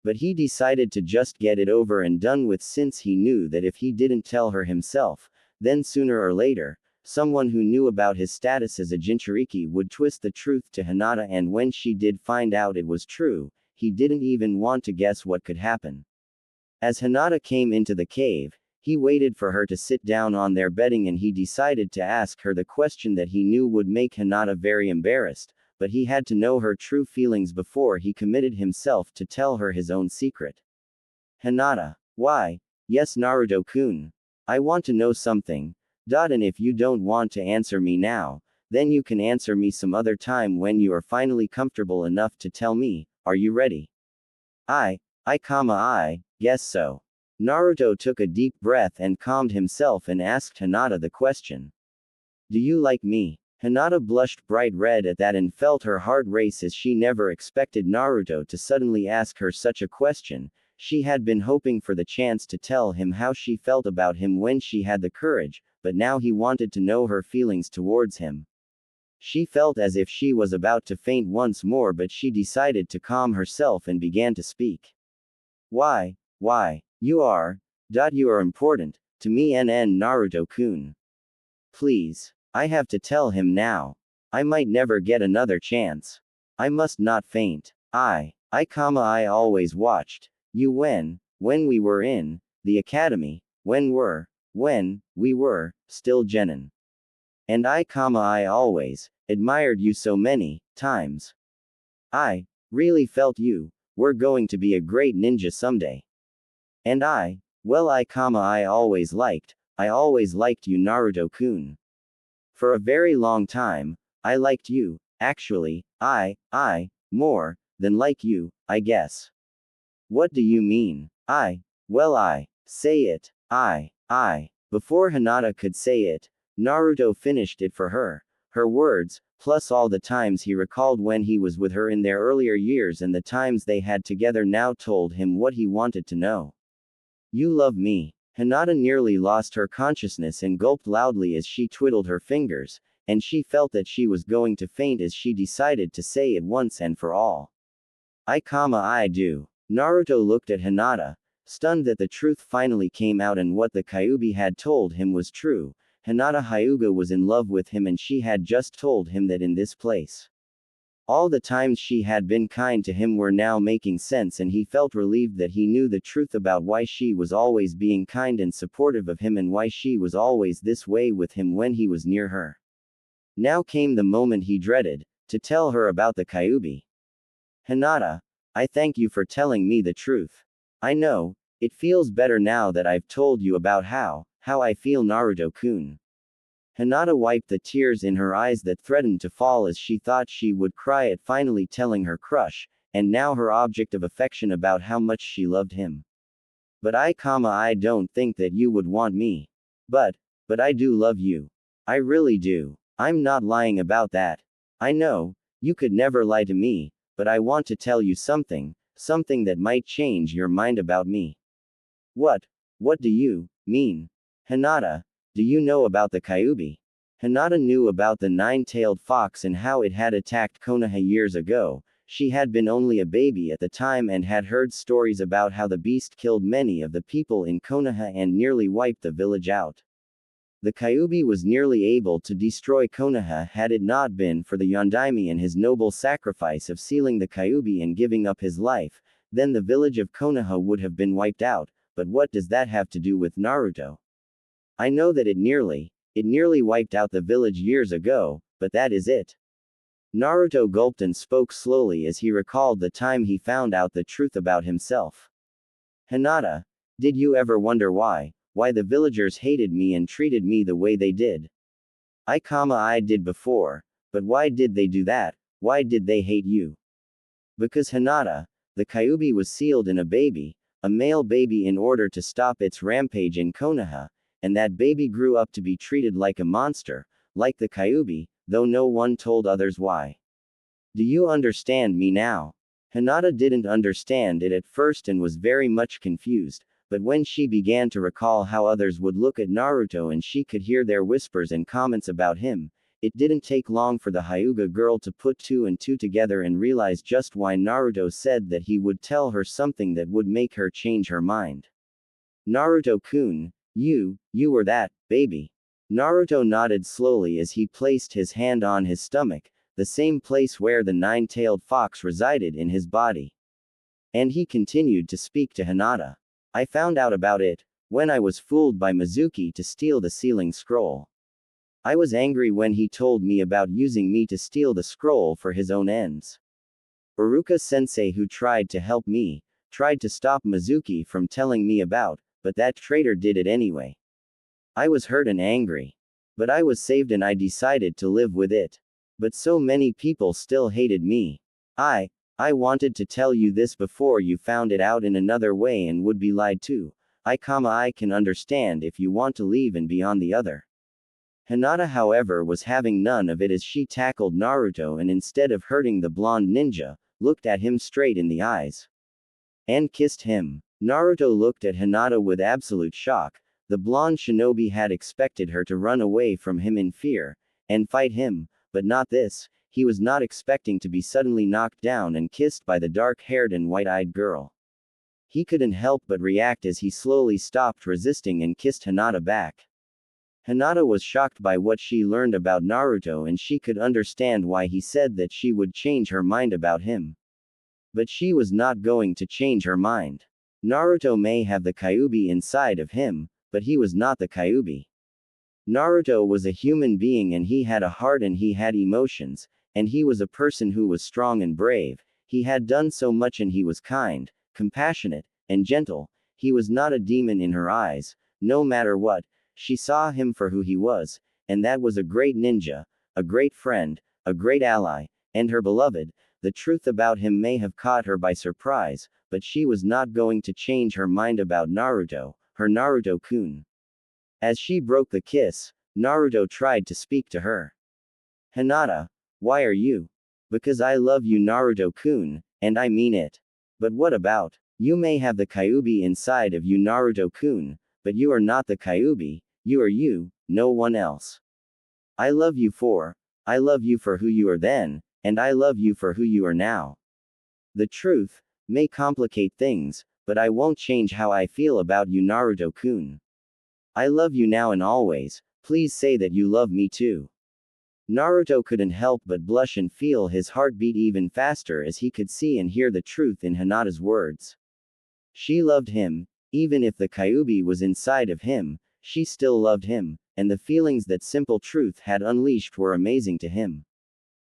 But he decided to just get it over and done with, since he knew that if he didn't tell her himself, then sooner or later, someone who knew about his status as a Jinchuriki would twist the truth to Hinata, and when she did find out it was true, he didn't even want to guess what could happen. As Hinata came into the cave, he waited for her to sit down on their bedding, and he decided to ask her the question that he knew would make Hinata very embarrassed, but he had to know her true feelings before he committed himself to tell her his own secret. Hinata. Why? Yes, Naruto-kun. I want to know something. And if you don't want to answer me now, then you can answer me some other time when you are finally comfortable enough to tell me. Are you ready? I guess so. Naruto took a deep breath and calmed himself and asked Hinata the question. Do you like me? Hinata blushed bright red at that and felt her heart race, as she never expected Naruto to suddenly ask her such a question. She had been hoping for the chance to tell him how she felt about him when she had the courage, but now he wanted to know her feelings towards him. She felt as if she was about to faint once more, but she decided to calm herself and began to speak. Why? You are important to me, Naruto-kun. Please. I have to tell him now. I might never get another chance. I must not faint. I always watched you when we were in the academy, when we were still genin. And I always admired you so many times. I really felt you were going to be a great ninja someday. And I always liked you, Naruto-kun. For a very long time, I liked you. Actually, I more than like you, I guess. What do you mean? Say it. Before Hinata could say it, Naruto finished it for her. Her words, plus all the times he recalled when he was with her in their earlier years and the times they had together, now told him what he wanted to know. You love me. Hinata nearly lost her consciousness and gulped loudly as she twiddled her fingers, and she felt that she was going to faint as she decided to say it once and for all. I do. Naruto looked at Hinata, stunned that the truth finally came out and what the Kyuubi had told him was true. Hinata Hyuga was in love with him, and she had just told him that in this place. All the times she had been kind to him were now making sense, and he felt relieved that he knew the truth about why she was always being kind and supportive of him and why she was always this way with him when he was near her. Now came the moment he dreaded, to tell her about the Kyuubi. Hinata, I thank you for telling me the truth. I know, it feels better now that I've told you about how I feel, Naruto-kun. Hinata wiped the tears in her eyes that threatened to fall as she thought she would cry at finally telling her crush, and now her object of affection, about how much she loved him. But I don't think that you would want me. But I do love you. I really do. I'm not lying about that. I know, you could never lie to me, but I want to tell you something that might change your mind about me. What do you mean? Hinata, do you know about the Kyuubi? Hinata knew about the nine-tailed fox and how it had attacked Konoha years ago. She had been only a baby at the time and had heard stories about how the beast killed many of the people in Konoha and nearly wiped the village out. The Kyuubi was nearly able to destroy Konoha had it not been for the Yondaime and his noble sacrifice of sealing the Kyuubi and giving up his life. Then the village of Konoha would have been wiped out, but what does that have to do with Naruto? I know that it nearly wiped out the village years ago, but that is it. Naruto gulped and spoke slowly as he recalled the time he found out the truth about himself. Hinata, did you ever wonder why the villagers hated me and treated me the way they did? I did before, but why did they do that? Why did they hate you? Because Hinata, the Kyuubi was sealed in a male baby in order to stop its rampage in Konoha, and that baby grew up to be treated like a monster, like the Kyuubi, though no one told others why. Do you understand me now? Hinata didn't understand it at first and was very much confused, but when she began to recall how others would look at Naruto and she could hear their whispers and comments about him, It didn't take long for the Hyuga girl to put two and two together and realize just why Naruto said that he would tell her something that would make her change her mind. Naruto-kun, you were that, baby. Naruto nodded slowly as he placed his hand on his stomach, the same place where the nine-tailed fox resided in his body. And he continued to speak to Hinata. I found out about it, when I was fooled by Mizuki to steal the sealing scroll. I was angry when he told me about using me to steal the scroll for his own ends. Uruka-sensei, who tried to help me, tried to stop Mizuki from telling me about, but that traitor did it anyway. I was hurt and angry. But I was saved and I decided to live with it. But so many people still hated me. I wanted to tell you this before you found it out in another way and would be lied to. I can understand if you want to leave and be on the other. Hinata, however, was having none of it as she tackled Naruto and instead of hurting the blonde ninja, looked at him straight in the eyes. And kissed him. Naruto looked at Hinata with absolute shock. The blonde shinobi had expected her to run away from him in fear, and fight him, but not this. He was not expecting to be suddenly knocked down and kissed by the dark-haired and white-eyed girl. He couldn't help but react as he slowly stopped resisting and kissed Hinata back. Hinata was shocked by what she learned about Naruto and she could understand why he said that she would change her mind about him. But she was not going to change her mind. Naruto may have the Kyuubi inside of him, but he was not the Kyuubi. Naruto was a human being and he had a heart and he had emotions, and he was a person who was strong and brave. He had done so much and he was kind, compassionate, and gentle. He was not a demon in her eyes. No matter what, she saw him for who he was, and that was a great ninja, a great friend, a great ally, and her beloved. The truth about him may have caught her by surprise, but she was not going to change her mind about Naruto, her Naruto-kun. As she broke the kiss, Naruto tried to speak to her. Hinata, why are you? Because I love you, Naruto-kun, and I mean it. But what about? You may have the Kyuubi inside of you, Naruto-kun, but you are not the Kyuubi. You are you, no one else. I love you for who you are then, and I love you for who you are now. The truth may complicate things, but I won't change how I feel about you, Naruto-kun. I love you now and always. Please say that you love me too. Naruto couldn't help but blush and feel his heart beat even faster as he could see and hear the truth in Hinata's words. She loved him, even if the Kyuubi was inside of him, she still loved him, and the feelings that simple truth had unleashed were amazing to him.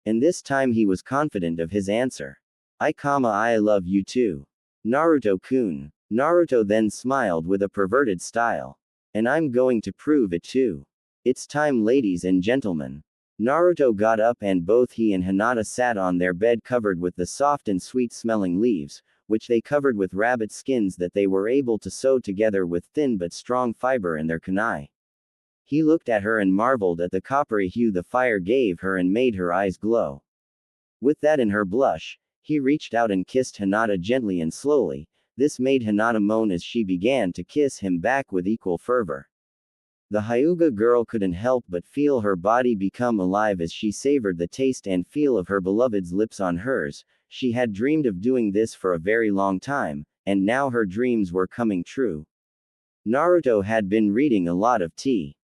And this time he was confident of his answer. I love you too. Naruto-kun. Naruto then smiled with a perverted style. And I'm going to prove it too. It's time, ladies and gentlemen. Naruto got up and both he and Hinata sat on their bed covered with the soft and sweet-smelling leaves, which they covered with rabbit skins that they were able to sew together with thin but strong fiber in their kunai. He looked at her and marveled at the coppery hue the fire gave her and made her eyes glow. With that in her blush, he reached out and kissed Hinata gently and slowly. This made Hinata moan as she began to kiss him back with equal fervor. The Hyuga girl couldn't help but feel her body become alive as she savored the taste and feel of her beloved's lips on hers. She had dreamed of doing this for a very long time, and now her dreams were coming true. Naruto had been reading a lot of tea.